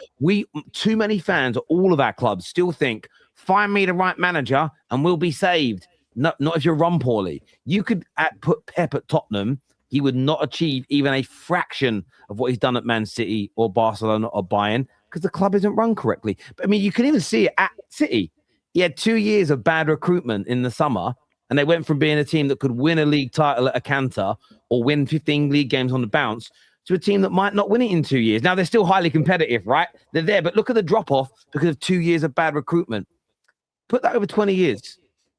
Too many fans at all of our clubs still think, find me the right manager and we'll be saved. Not if you're run poorly. You could put Pep at Tottenham. He would not achieve even a fraction of what he's done at Man City or Barcelona or Bayern, because the club isn't run correctly. But I mean, you can even see it at City. He had 2 years of bad recruitment in the summer, and they went from being a team that could win a league title at a canter or win 15 league games on the bounce to a team that might not win it in 2 years. Now, they're still highly competitive, right? They're there, but look at the drop-off because of 2 years of bad recruitment. Put that over 20 years.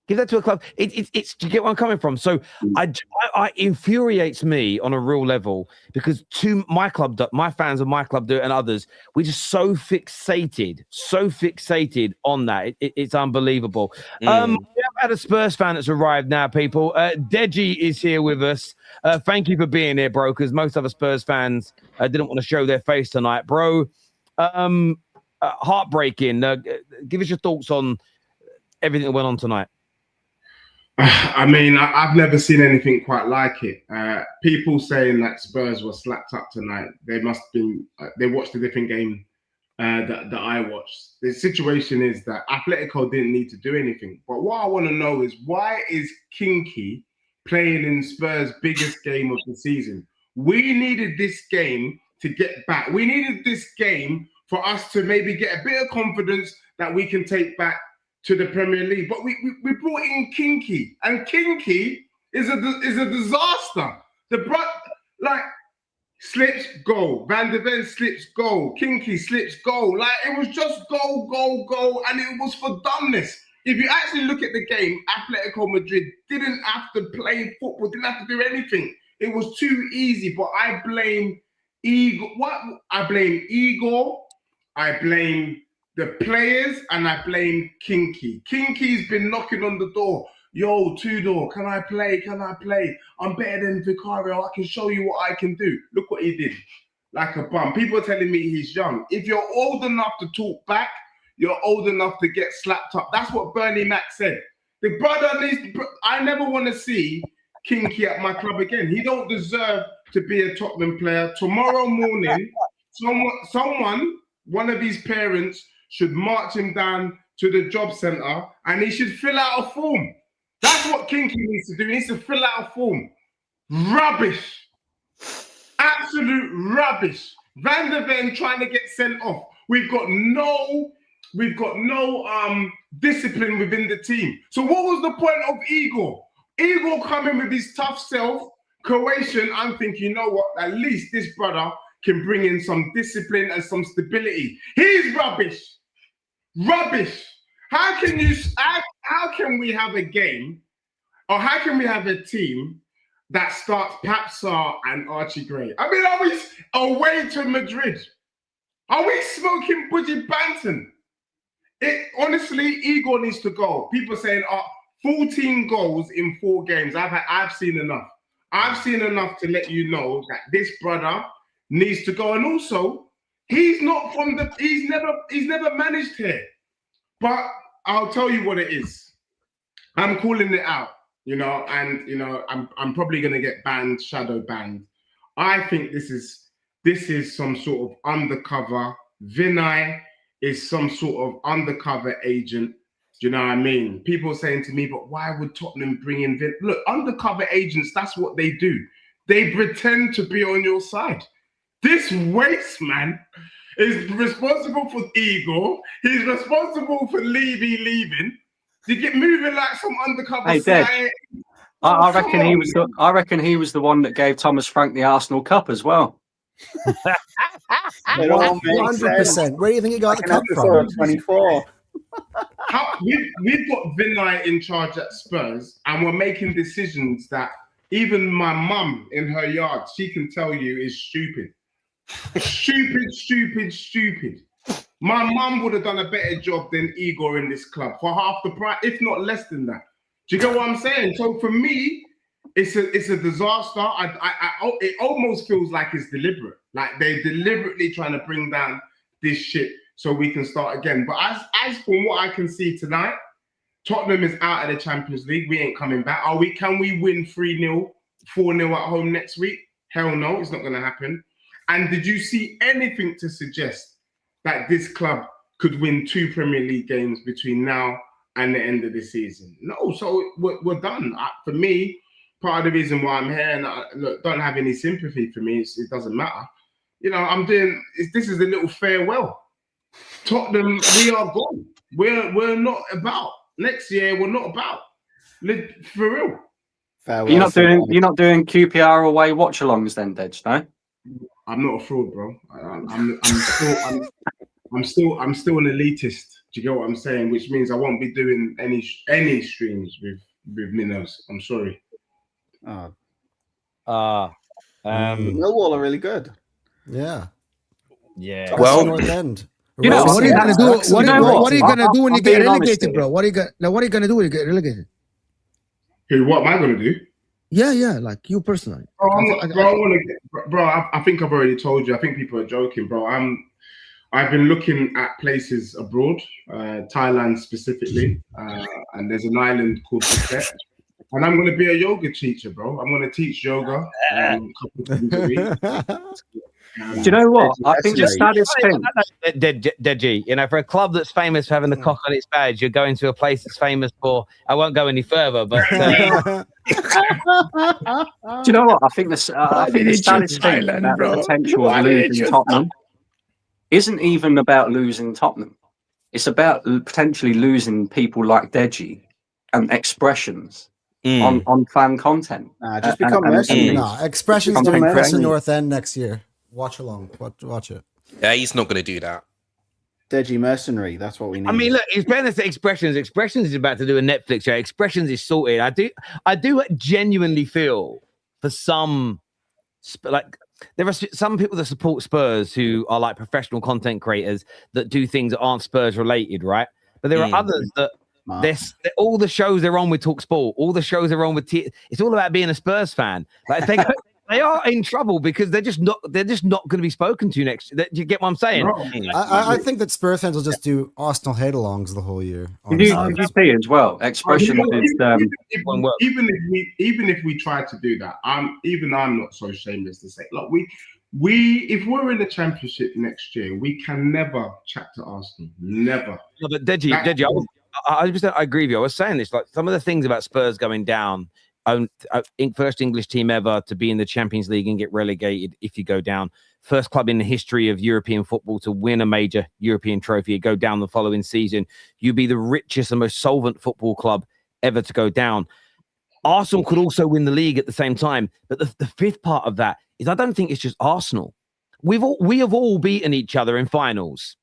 Give that to a club. It's do you get where I'm coming from? So I infuriates me on a real level, because my fans of my club do it, and others, we're just so fixated on that. It's unbelievable. We have had a Spurs fan that's arrived now, people. Deji is here with us. Thank you for being here, bro, because most other Spurs fans didn't want to show their face tonight, bro. Heartbreaking. Give us your thoughts on everything that went on tonight. I mean, I've never seen anything quite like it. People saying that Spurs were slapped up tonight. They must have been. They watched a different game that I watched. The situation is that Atletico didn't need to do anything. But what I want to know is, why is Kinky playing in Spurs' biggest game of the season? We needed this game to get back. We needed this game for us to maybe get a bit of confidence that we can take back to the Premier League. But we brought in Kinky, and Kinky is a disaster. Slips, goal. Van de Ven slips, goal. Kinky slips, goal. Like, it was just goal, goal, goal, and it was for dumbness. If you actually look at the game, Atletico Madrid didn't have to play football, didn't have to do anything. It was too easy. But I blame Igor. I blame Igor. I blame the players, and I blame Kinky. Kinky's been knocking on the door. Yo, Tudor, can I play? Can I play? I'm better than Vicario. I can show you what I can do. Look what he did. Like a bum. People are telling me he's young. If you're old enough to talk back, you're old enough to get slapped up. That's what Bernie Mac said. The brother needs. I never want to see Kinky at my club again. He don't deserve to be a Tottenham player. Tomorrow morning, someone, one of his parents, should march him down to the job centre, and he should fill out a form. That's what Kinky needs to do. He needs to fill out a form. Rubbish. Absolute rubbish. Van de Ven trying to get sent off. We've got no discipline within the team. So what was the point of Igor? Igor coming with his tough self, Croatian. I'm thinking, you know what? At least this brother can bring in some discipline and some stability. He's rubbish. Rubbish. How can we have a game, or how can we have a team that starts Papsar and Archie Gray? I mean, are we away to Madrid? Are we smoking Budgie Banton? Honestly, Igor needs to go. People saying, 14 goals in 4 games. I've seen enough. I've seen enough to let you know that this brother needs to go. And also, he's never managed here. But I'll tell you what it is. I'm calling it out, and I'm probably gonna get banned, shadow banned. I think this is some sort of undercover. Vinay is some sort of undercover agent. Do you know what I mean? People saying to me, but why would Tottenham bring in Vin? Look, undercover agents, that's what they do. They pretend to be on your side. This waste man is responsible for Igor. He's responsible for Levy leaving. You get moving like some undercover. Hey, Dej, I reckon he was the one that gave Thomas Frank the Arsenal Cup as well. 100%. Where do you think he got the cup from? 24. We've got Vinay in charge at Spurs, and we're making decisions that even my mum in her yard, she can tell you is stupid. Stupid. My mum would have done a better job than Igor in this club for half the price, if not less than that. Do you get what I'm saying? So for me, it's a disaster. It almost feels like it's deliberate. Like they're deliberately trying to bring down this shit so we can start again. But as from what I can see tonight, Tottenham is out of the Champions League. We ain't coming back. Can we win 3-0, 4-0 at home next week? Hell no, it's not going to happen. And did you see anything to suggest that this club could win 2 Premier League games between now and the end of the season? No, so we're done. For me, part of the reason why I'm here, and look, don't have any sympathy for me, it doesn't matter. This is a little farewell. Tottenham, we are gone. We're not about. Next year, we're not about. For real. Farewell, You're not doing QPR away watch-alongs then, Dej, no? I'm not a fraud, bro. I'm still an elitist. Do you get what I'm saying? Which means I won't be doing any streams with minnows. I'm sorry. Millwall are really good. Yeah. Well, North End. What are you gonna do? What are you gonna do when you get relegated, bro? What are you gonna do when you get relegated? What am I gonna do? Yeah, like you personally. I think I've already told you. I think people are joking, bro. I've been looking at places abroad, Thailand specifically, and there's an island called Phuket. And I'm going to be a yoga teacher, bro. I'm going to teach yoga a couple times a week. Do you know what? I think the saddest thing, Deji, you know, for a club that's famous for having the cock on its badge, you're going to a place that's famous for. I won't go any further, but do you know what? I think the saddest thing about the potential of losing Tottenham isn't even about losing Tottenham. It's about potentially losing people like Deji and expressions on fan content. Just become mercenaries. No, expressions doing Chris in North End next year. Watch along. Watch it. Yeah, he's not going to do that. Deji mercenary. That's what we need. I mean, look, in fairness to Expressions, Expressions is about to do a Netflix show. Expressions is sorted. I do genuinely feel for some, like, there are some people that support Spurs who are like professional content creators that do things that aren't Spurs related, right? But there are others that all the shows they're on with TalkSport, all the shows they're on with it's all about being a Spurs fan. Like they are in trouble because they're just not going to be spoken to next. Do you get what I'm saying? I think that Spurs fans will just do Arsenal hate-alongs the whole year. Did you see as well? Expression is even if we try to do that, I'm not so shameless to say, look, if we're in the Championship next year, we can never chat to Arsenal. Never. No, but Deji, I agree with you. I was saying this, like some of the things about Spurs going down. First English team ever to be in the Champions League and get relegated if you go down. First club in the history of European football to win a major European trophy, go down the following season. You'd be the richest and most solvent football club ever to go down. Arsenal could also win the league at the same time. But the fifth part of that is I don't think it's just Arsenal. We have all beaten each other in finals.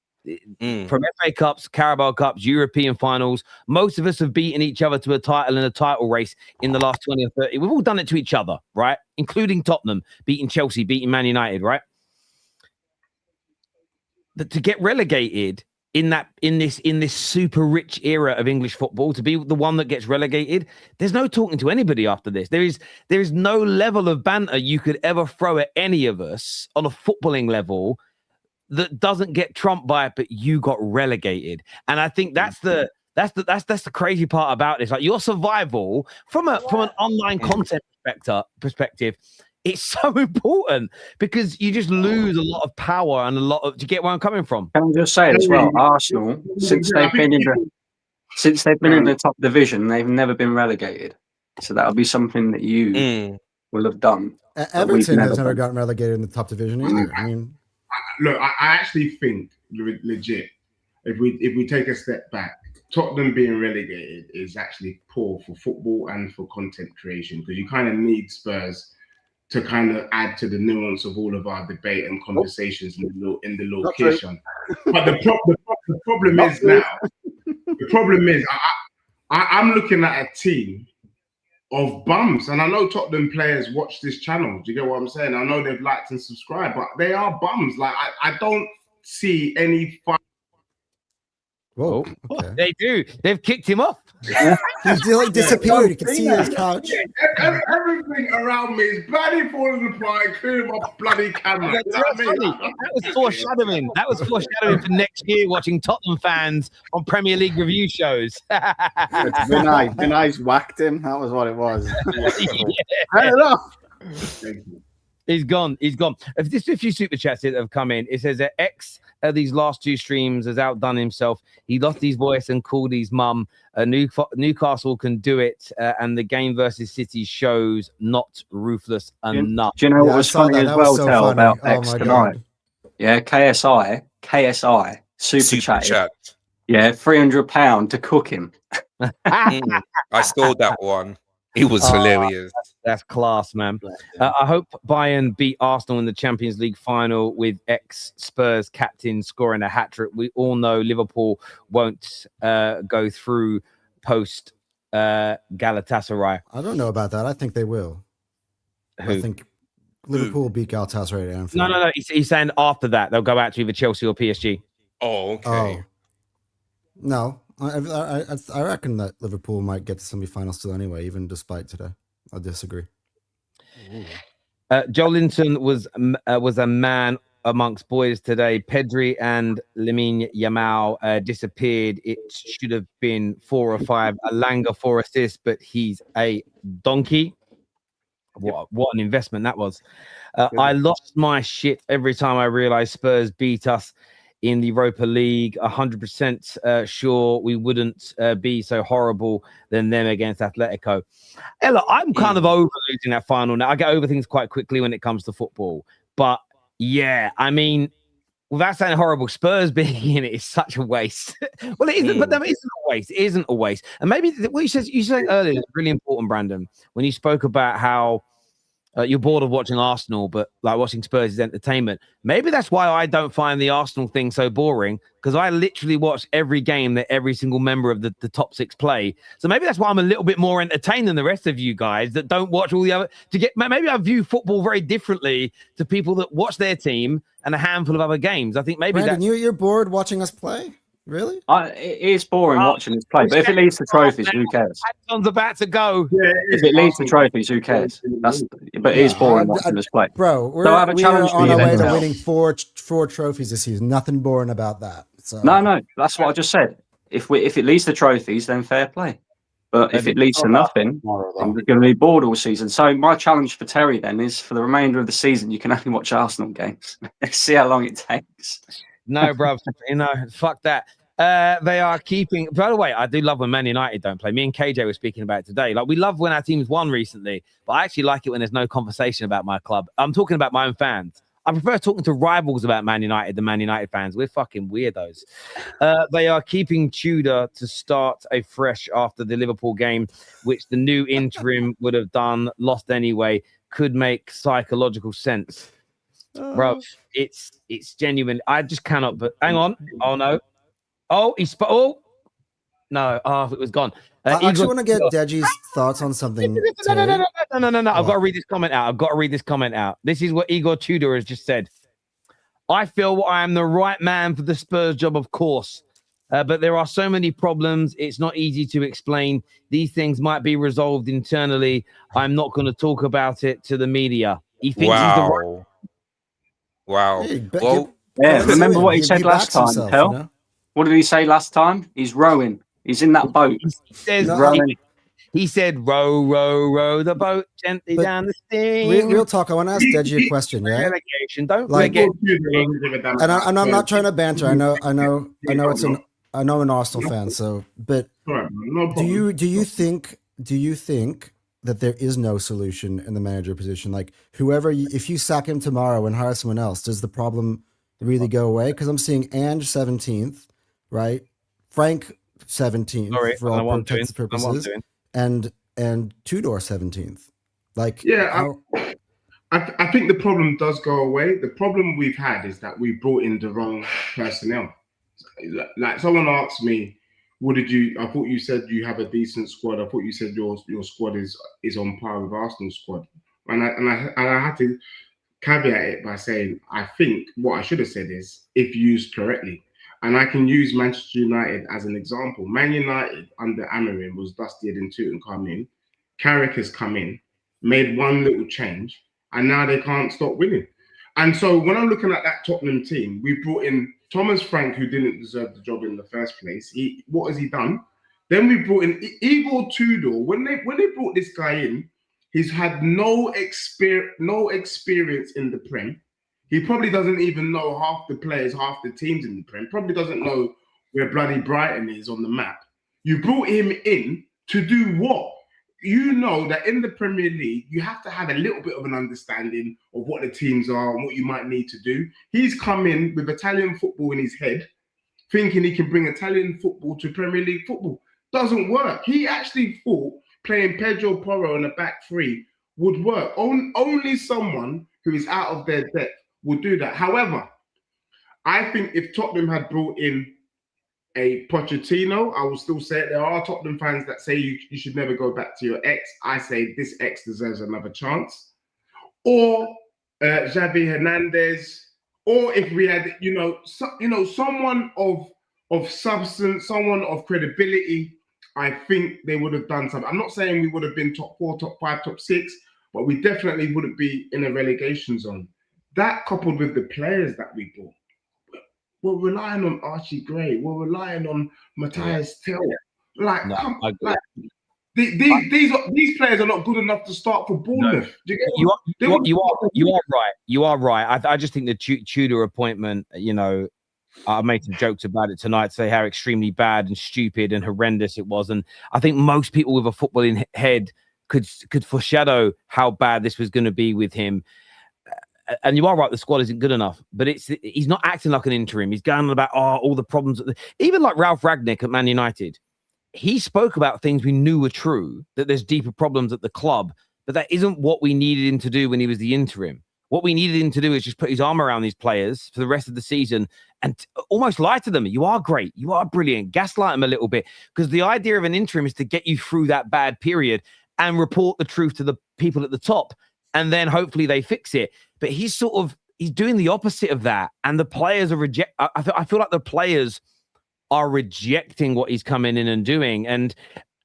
From FA Cups, Carabao Cups, European finals. Most of us have beaten each other to a title in a title race in the last 20 or 30. We've all done it to each other, right? Including Tottenham, beating Chelsea, beating Man United, right? But to get relegated in this super rich era of English football, to be the one that gets relegated, there's no talking to anybody after this. There is no level of banter you could ever throw at any of us on a footballing level that doesn't get trumped by it, but you got relegated. And I think that's the crazy part about this. Like your survival from an online content perspective, it's so important because you just lose a lot of power and a lot of. Do you get where I'm coming from? Can I just say as well, Arsenal, since they've been in the top division, they've never been relegated. So that'll be something that you will have done. Everton has never gotten relegated in the top division either. I mean. Look, I actually think legit. If we take a step back, Tottenham being relegated is actually poor for football and for content creation because you kind of need Spurs to kind of add to the nuance of all of our debate and conversations in the location. But the problem is now. The problem is I'm looking at a team of bums, and I know Tottenham players watch this channel. Do you get what I'm saying? I know they've liked and subscribed, but they are bums. Like I don't see any fun. Whoa, okay. They do. They've kicked him off. He's like disappeared. You can see his couch. Everything around me is bloody falling apart, including my bloody camera. That was foreshadowing. That was foreshadowing for next year, watching Tottenham fans on Premier League review shows. Vinay's whacked him. That was what it was. Fair enough. He's gone. There's a few super chats that have come in. It says that X these last two streams has outdone himself. He lost his voice and called his mum. Newcastle can do it, and the game versus City shows not ruthless enough. Do you know what was funny as well, Tel, about X tonight? Yeah, KSI, super chat. Yeah, £300 to cook him. I saw that one. It was hilarious. That's class, man. I hope Bayern beat Arsenal in the Champions League final with ex-Spurs captain scoring a hat-trick. We all know Liverpool won't go through post Galatasaray. I don't know about that. I think they will. Who? I think Liverpool will beat Galatasaray at Anfield. No. He's saying after that, they'll go out to either Chelsea or PSG. Oh, okay. No. I reckon that Liverpool might get to semi-finals still anyway, even despite today. I disagree. Joe Linton was a man amongst boys today. Pedri and Lamine Yamal disappeared. It should have been 4 or 5. Alanga 4 assists, but he's a donkey. What an investment that was. I lost my shit every time I realized Spurs beat us in the Europa League. 100% sure we wouldn't be so horrible than them against Atletico. Hey, look, I'm kind of over losing that final now. I get over things quite quickly when it comes to football. But yeah, I mean, without saying horrible, Spurs being in it is such a waste. Well, it isn't, but it isn't a waste. It isn't a waste. And maybe what you said earlier is really important, Brandon, when you spoke about how you're bored of watching Arsenal, but like watching Spurs is entertainment. Maybe that's why I don't find the Arsenal thing so boring, because I literally watch every game that every single member of the top 6 play. So maybe that's why I'm a little bit more entertained than the rest of you guys that don't watch all the other. Maybe I view football very differently to people that watch their team and a handful of other games. I think maybe Brandon, you're bored watching us play? Really? It is boring watching us play, but if it leads to trophies, who cares? Hanson's about to go. Yeah, If it leads to trophies, who cares? But it is boring watching us play. Bro, So I have a challenge for on you our way then, to Mel. winning four trophies this season. Nothing boring about that. So. No, that's what I just said. If it leads to trophies, then fair play. But if it leads to nothing, I'm going to be bored all season. So my challenge for Terry then is for the remainder of the season, you can only watch Arsenal games. See how long it takes. No, bro, fuck that. They are keeping. By the way, I do love when Man United don't play. Me and KJ were speaking about it today. Like, we love when our teams won recently, but I actually like it when there's no conversation about my club. I'm talking about my own fans. I prefer talking to rivals about Man United than Man United fans. We're fucking weirdos. They are keeping Tudor to start afresh after the Liverpool game, which the new interim would have done, lost anyway. Could make psychological sense. Bro, it's genuine. I just cannot. But hang on. Oh no. Oh, no. Oh, it was gone. I actually want to get Deji's thoughts on something. No. I've got to read this comment out. This is what Igor Tudor has just said. I feel I am the right man for the Spurs job, of course. But there are so many problems. It's not easy to explain. These things might be resolved internally. I'm not going to talk about it to the media. He thinks he's the right. Wow. Hey, remember what he said last time, himself, Hell? you know? What did he say last time? He's rowing. He's in that boat. He said, row, row, row the boat gently down the stream. Real talk. I want to ask Deji a question. Yeah. Relegation. Don't Like, forget. And I'm not trying to banter. I know I'm an Arsenal fan. So, but do you think that there is no solution in the manager position? Like, if you sack him tomorrow and hire someone else, does the problem really go away? Because I'm seeing Ange 17th, right? Frank 17th for all intents and purposes, and Tudor 17th. Like, I think the problem does go away. The problem we've had is that we brought in the wrong personnel. Like, someone asked me, I thought you said you have a decent squad. I thought you said your squad is on par with Arsenal's squad. And I had to caveat it by saying, I think what I should have said is, if used correctly. And I can use Manchester United as an example. Man United under Amorim was dustier than Tutankhamun. Carrick has come in, made one little change, and now they can't stop winning. And so when I'm looking at that Tottenham team, we brought in Thomas Frank, who didn't deserve the job in the first place. What has he done? Then we brought in Igor Tudor. When they brought this guy in, he's had no experience in the Prem. He probably doesn't even know half the players, half the teams in the Prem. Probably doesn't know where bloody Brighton is on the map. You brought him in to do what? You know that in the Premier League, you have to have a little bit of an understanding of what the teams are and what you might need to do. He's come in with Italian football in his head, thinking he can bring Italian football to Premier League football. Doesn't work. He actually thought playing Pedro Porro in the back three would work. Only someone who is out of their depth would do that. However, I think if Tottenham had brought in a Pochettino, I will still say it. There are Tottenham fans that say you should never go back to your ex. I say this ex deserves another chance. Or Xavi Hernandez. Or if we had, someone of substance, someone of credibility, I think they would have done something. I'm not saying we would have been top 4, top 5, top 6, but we definitely wouldn't be in a relegation zone. that coupled with the players that we bought, we're relying on Archie Gray. We're relying on Matthias Tell. Like, these players are not good enough to start for Bournemouth. You are right. You are right. I just think the Tudor appointment, you know, I made some jokes about it tonight, say how extremely bad and stupid and horrendous it was. And I think most people with a footballing head could foreshadow how bad this was going to be with him. And you are right, the squad isn't good enough, but he's not acting like an interim. He's going on about all the problems. Even like Ralph Rangnick at Man United, he spoke about things we knew were true, that there's deeper problems at the club, but that isn't what we needed him to do when he was the interim. What we needed him to do is just put his arm around these players for the rest of the season and almost lie to them. You are great. You are brilliant. Gaslight them a little bit, because the idea of an interim is to get you through that bad period and report the truth to the people at the top. And then hopefully they fix it. But he's doing the opposite of that. And the players are I feel like the players are rejecting what he's coming in and doing. And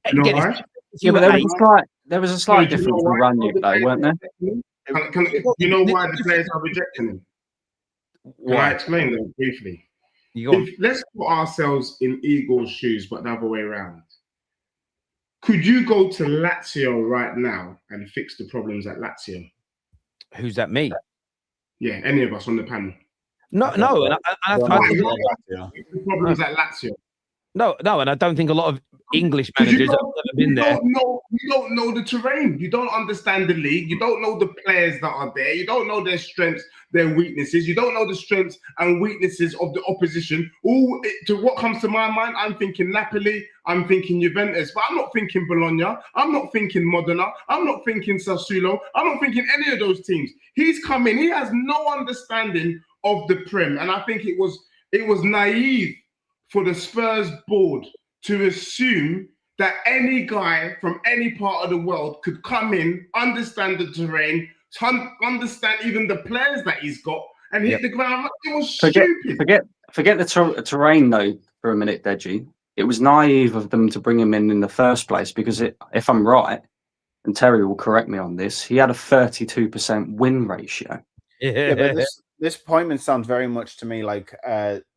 again, but there was a slight difference in Rangnick, though, weren't there? You know why the players are rejecting him? Can I explain that briefly? Let's put ourselves in Igor's shoes, but the other way around. Could you go to Lazio right now and fix the problems at Lazio? Who's that, me? Yeah, any of us on the panel. No. The problems at Lazio. No, and I don't think a lot of English managers have ever been there. You don't know the terrain. You don't understand the league. You don't know the players that are there. You don't know their strengths, their weaknesses. You don't know the strengths and weaknesses of the opposition. What comes to my mind, I'm thinking Napoli, I'm thinking Juventus, but I'm not thinking Bologna. I'm not thinking Modena. I'm not thinking Sassuolo. I'm not thinking any of those teams. He's come in. He has no understanding of the Prem, and I think it was naive for the Spurs board to assume that any guy from any part of the world could come in, understand the terrain, understand even the players that he's got, and hit the ground. It was stupid. Forget the terrain, though, for a minute, Deji. It was naive of them to bring him in the first place, because if I'm right, and Terry will correct me on this, he had a 32% win ratio. Yeah, but this appointment sounds very much to me like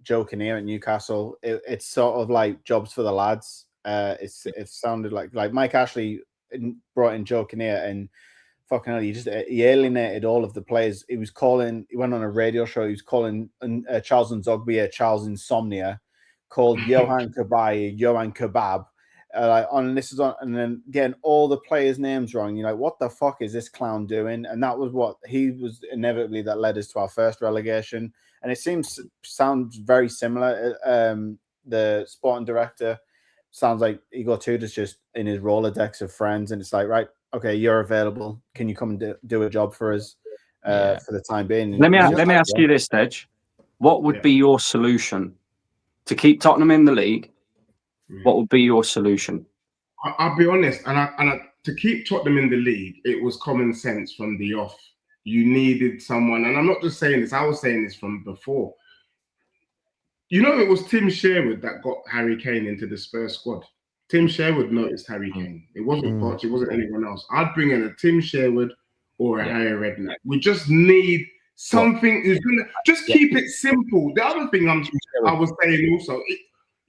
Joe Kinnear at Newcastle. It's sort of like jobs for the lads. It sounded like Mike Ashley brought in Joe Kinnear, and fucking hell, he alienated all of the players. He went on a radio show. He was calling Charles Nzogby Charles Insomnia, called Johan Kabay Johan Kebab. And then getting all the players' names wrong. You're like, what the fuck is this clown doing? And that was what he was inevitably that led us to our first relegation. And it sounds very similar. The sporting director sounds like Igor Tudor's just in his Rolodex of friends, and it's like, right, okay, you're available. Can you come and do a job for us for the time being? Let me ask you this, Tej. What would be your solution to keep Tottenham in the league? What would be your solution? I'll be honest, and to keep Tottenham in the league, it was common sense from the off. You needed someone, and I'm not just saying this, I was saying this from before. You know, it was Tim Sherwood that got Harry Kane into the Spurs squad. Tim Sherwood noticed Harry Kane. It wasn't Poch, it wasn't anyone else. I'd bring in a Tim Sherwood or a Harry Redknapp. We just need something who's gonna just keep it simple. The other thing I was saying also,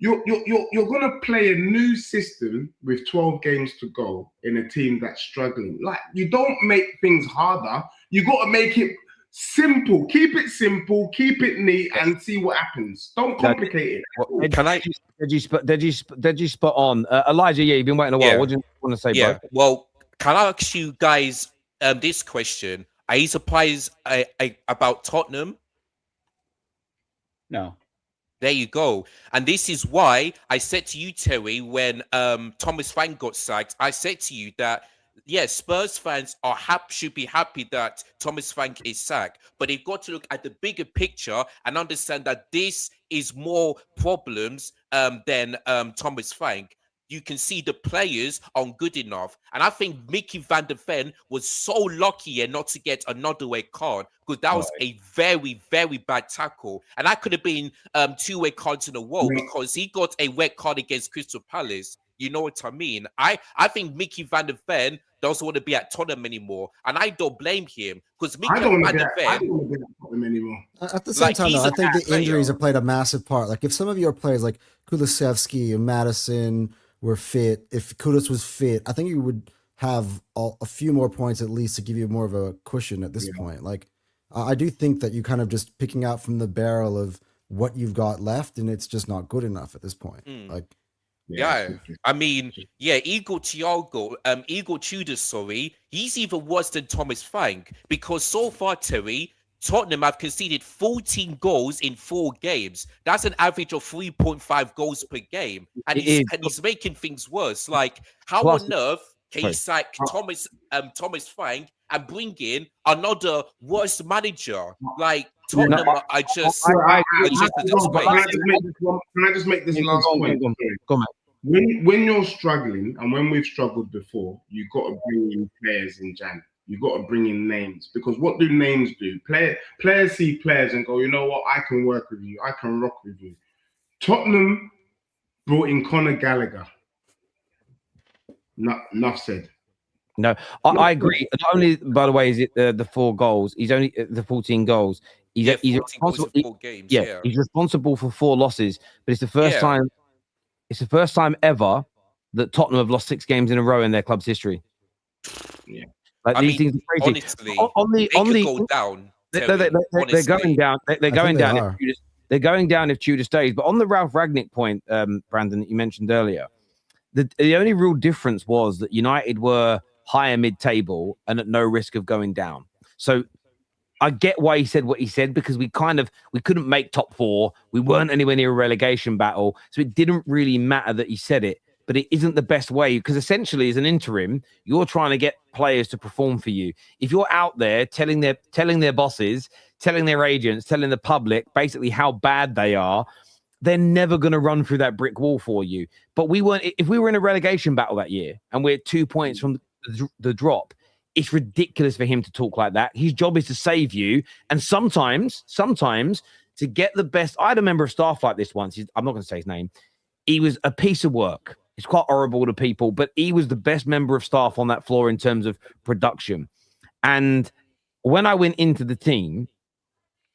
you're going to play a new system with 12 games to go in a team that's struggling. Like, you don't make things harder. You got to make it simple. Keep it simple, keep it neat, and see what happens. Don't complicate it. Can I? Did you spot on? Elijah, you've been waiting a while. What do you want to say, bro? Well, can I ask you guys this question? Are you surprised about Tottenham? No. There you go. And this is why I said to you, Terry, when Thomas Frank got sacked, I said to you that, yes, Spurs fans should be happy that Thomas Frank is sacked, but they've got to look at the bigger picture and understand that this is more problems than Thomas Frank. You can see the players aren't good enough. And I think Mickey van der Ven was so lucky not to get another red card, because that was a very, very bad tackle. And that could have been 2 red cards in a row, because he got a red card against Crystal Palace. You know what I mean? I think Mickey van der Ven doesn't want to be at Tottenham anymore, and I don't blame him because Mickey I don't want van to der be at Ven. Tottenham anymore. At the same time, though, I think the injuries have played a massive part. Like if some of your players, like Kulusevski and Madison, were fit, if Kudus was fit, I think you would have a few more points at least to give you more of a cushion at this point. Like I do think that you kind of just picking out from the barrel of what you've got left, and it's just not good enough at this point. Like, I mean, Igor Tudor, sorry, he's even worse than Thomas Frank because so far, Terry, Tottenham have conceded 14 goals in 4 games. That's an average of 3.5 goals per game, and he's making things worse. Like, how on earth can you sack Thomas Frank and bring in another worse manager? Like Tottenham, I just a disgrace. Can I just make this last point? Go on. When you're struggling, and when we've struggled before, you've got to bring in players in Jan. You've got to bring in names, because what do names do? Players see players and go, you know what, I can work with you. I can rock with you. Tottenham brought in Conor Gallagher. Enough said. No, I agree. Not only, by the way, is it the 4 goals. He's only the 14 goals. He's responsible. Goals 4 games, he's responsible for 4 losses. But it's the first time. It's the first time ever that Tottenham have lost 6 games in a row in their club's history. Yeah. Like these things are crazy. Honestly, go down. They're going down. They're going down. They're going down if Tudor stays. But on the Ralph Rangnick point, Brandon, that you mentioned earlier, the only real difference was that United were higher mid-table and at no risk of going down. So I get why he said what he said, because we couldn't make top 4. We weren't anywhere near a relegation battle. So it didn't really matter that he said it. But it isn't the best way, because essentially as an interim, you're trying to get players to perform for you. If you're out there telling their bosses, telling their agents, telling the public basically how bad they are, they're never going to run through that brick wall for you. But we weren't. If we were in a relegation battle that year and we're 2 points from the drop, it's ridiculous for him to talk like that. His job is to save you, and sometimes to get the best. I had a member of staff like this once. I'm not going to say his name. He was a piece of work. It's quite horrible to people, but he was the best member of staff on that floor in terms of production. And when I went into the team,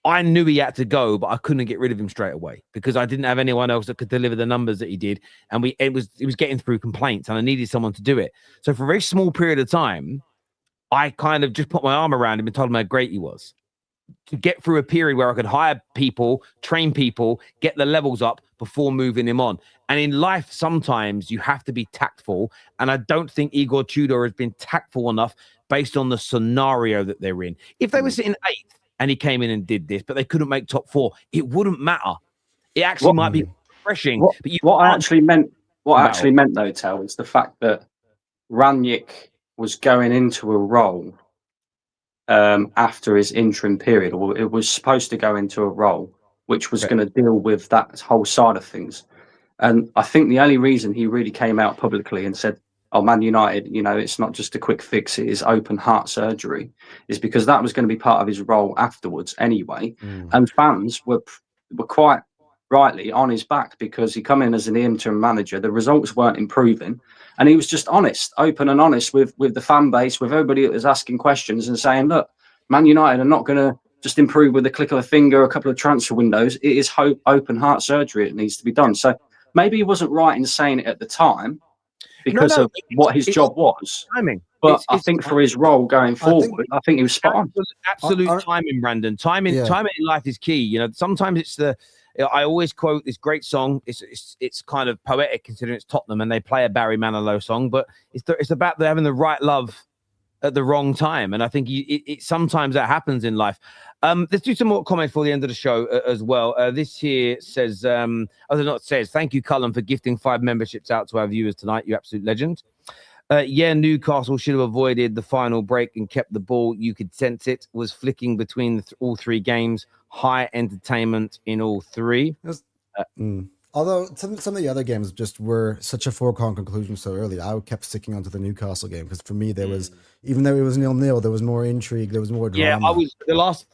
I knew he had to go, but I couldn't get rid of him straight away because I didn't have anyone else that could deliver the numbers that he did. And he was getting through complaints, and I needed someone to do it. So for a very small period of time, I kind of just put my arm around him and told him how great he was, to get through a period where I could hire people, train people, get the levels up before moving him on. And in life, sometimes you have to be tactful. And I don't think Igor Tudor has been tactful enough based on the scenario that they're in. If they were sitting 8th and he came in and did this, but they couldn't make top 4, it wouldn't matter. It actually might be refreshing. What I actually meant though, Tel, is the fact that Rangnick was going into a role after his interim period, or it was supposed to go into a role which was going to deal with that whole side of things. And I think the only reason he really came out publicly and said, oh, Man United, it's not just a quick fix, it is open heart surgery, is because that was going to be part of his role afterwards anyway. And fans were quite rightly on his back, because he come in as an interim manager, the results weren't improving, and he was just honest, open and honest with the fan base, with everybody that was asking questions and saying, look, Man United are not going to just improve with a click of a finger, a couple of transfer windows. It is open heart surgery. It needs to be done. So maybe he wasn't right in saying it at the time because of what his job was. Timing. But I think for his role going forward, I think he was spot on. Absolute timing, Brandon. Timing in life is key. Sometimes it's I always quote this great song. It's kind of poetic considering it's Tottenham and they play a Barry Manilow song, but it's about having the right love at the wrong time. And I think sometimes that happens in life. Let's do some more comments for the end of the show as well. This here says, thank you, Cullen, for gifting 5 memberships out to our viewers tonight. You absolute legend. Newcastle should have avoided the final break and kept the ball. You could sense it was flicking between all 3 games. High entertainment in all 3. Although some of the other games just were such a foregone conclusion so early, I kept sticking onto the Newcastle game because for me there was, even though it was 0-0, there was more intrigue, there was more drama. Yeah, I was the last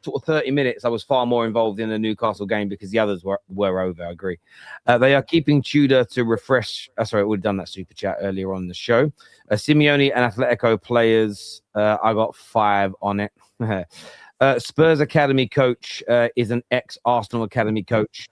sort of 30 minutes. I was far more involved in the Newcastle game because the others were over. I agree. They are keeping Tudor to refresh. Sorry, I would have done that super chat earlier on the show. Simeone and Atletico players. I got 5 on it. Spurs Academy coach is an ex-Arsenal Academy coach.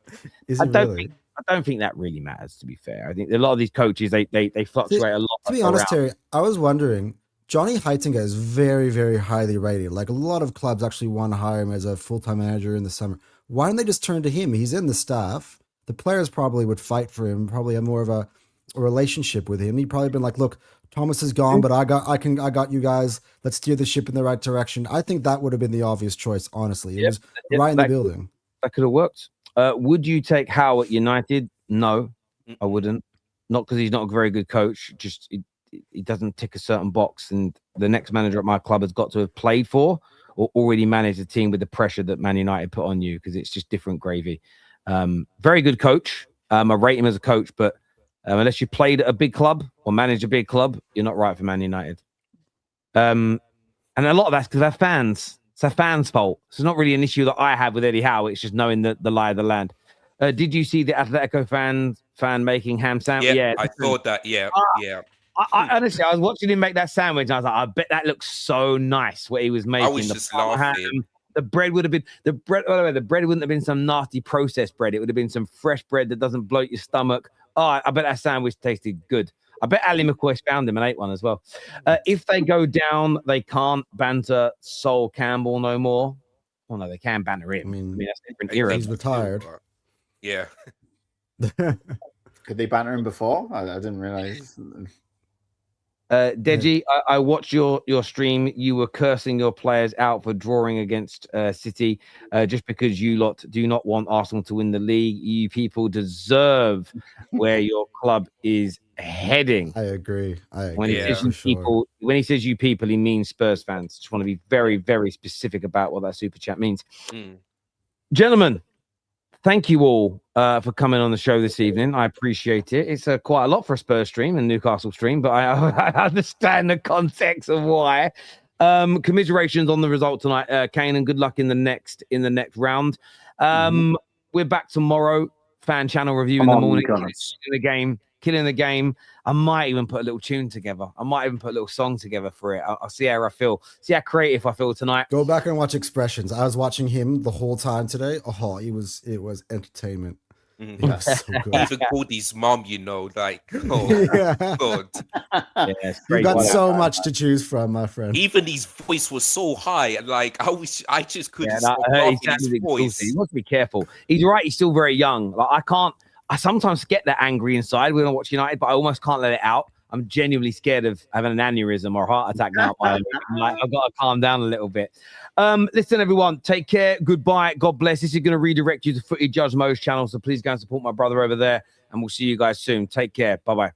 I don't think that really matters, to be fair. I think a lot of these coaches, they fluctuate a lot. To be honest, Terry, I was wondering, Johnny Heitinga is very, very highly rated. Like a lot of clubs actually want to hire him as a full-time manager in the summer. Why don't they just turn to him? He's in the staff. The players probably would fight for him, probably have more of a relationship with him. He'd probably been like, look, Thomas is gone, but I got you guys. Let's steer the ship in the right direction. I think that would have been the obvious choice, honestly. It was right in the building. That could have worked. Would you take Howe at United? No, I wouldn't. Not because he's not a very good coach. Just he doesn't tick a certain box. And the next manager at my club has got to have played for or already managed a team with the pressure that Man United put on you, because it's just different gravy. Very good coach. I rate him as a coach, but unless you played at a big club or managed a big club, you're not right for Man United. And a lot of that's because they're fans. It's a fan's fault. It's not really an issue that I have with Eddie Howe. It's just knowing the lie of the land. Did you see the Atletico fan making ham sandwich? Yeah, I thought that. Yeah. I honestly, I was watching him make that sandwich. And I was like, I bet that looks so nice what he was making. I was just laughing. The bread would have been the bread. By the way, the bread wouldn't have been some nasty processed bread. It would have been some fresh bread that doesn't bloat your stomach. Oh, I bet that sandwich tasted good. I bet Ali McCoy found him and ate one as well. If they go down, they can't banter Sol Campbell no more. Well, no, they can banter him. I mean that's a different era. He's retired. Yeah. Could they banter him before? I didn't realize. Deji, I watched your stream. You were cursing your players out for drawing against City just because you lot do not want Arsenal to win the league. You people deserve where your club is heading. I agree. When he says you people, he means Spurs fans. Just want to be very, very specific about what that super chat means. Gentlemen, thank you all for coming on the show this evening. I appreciate it. It's quite a lot for a Spurs stream and Newcastle stream, but I understand the context of why. Commiserations on the result tonight, Kane, and good luck in the next round. We're back tomorrow. Fan channel review in the morning. Killing the game. I might even put a little tune together. I might even put a little song together for it. I'll see how I feel. See how creative I feel tonight. Go back and watch Expressions. I was watching him the whole time today. Oh, it was entertainment. It was so good. Even called his mom, like, oh, God. You got so much to choose from, my friend. Even his voice was so high. Like, I just couldn't stop laughing his voice. He wants to be careful. He's right. He's still very young. Like, I sometimes get that angry inside when I watch United, but I almost can't let it out. I'm genuinely scared of having an aneurysm or a heart attack now. I've got to calm down a little bit. Listen, everyone, take care. Goodbye. God bless. This is going to redirect you to Footy Judge Mo's channel, so please go and support my brother over there, and we'll see you guys soon. Take care. Bye-bye.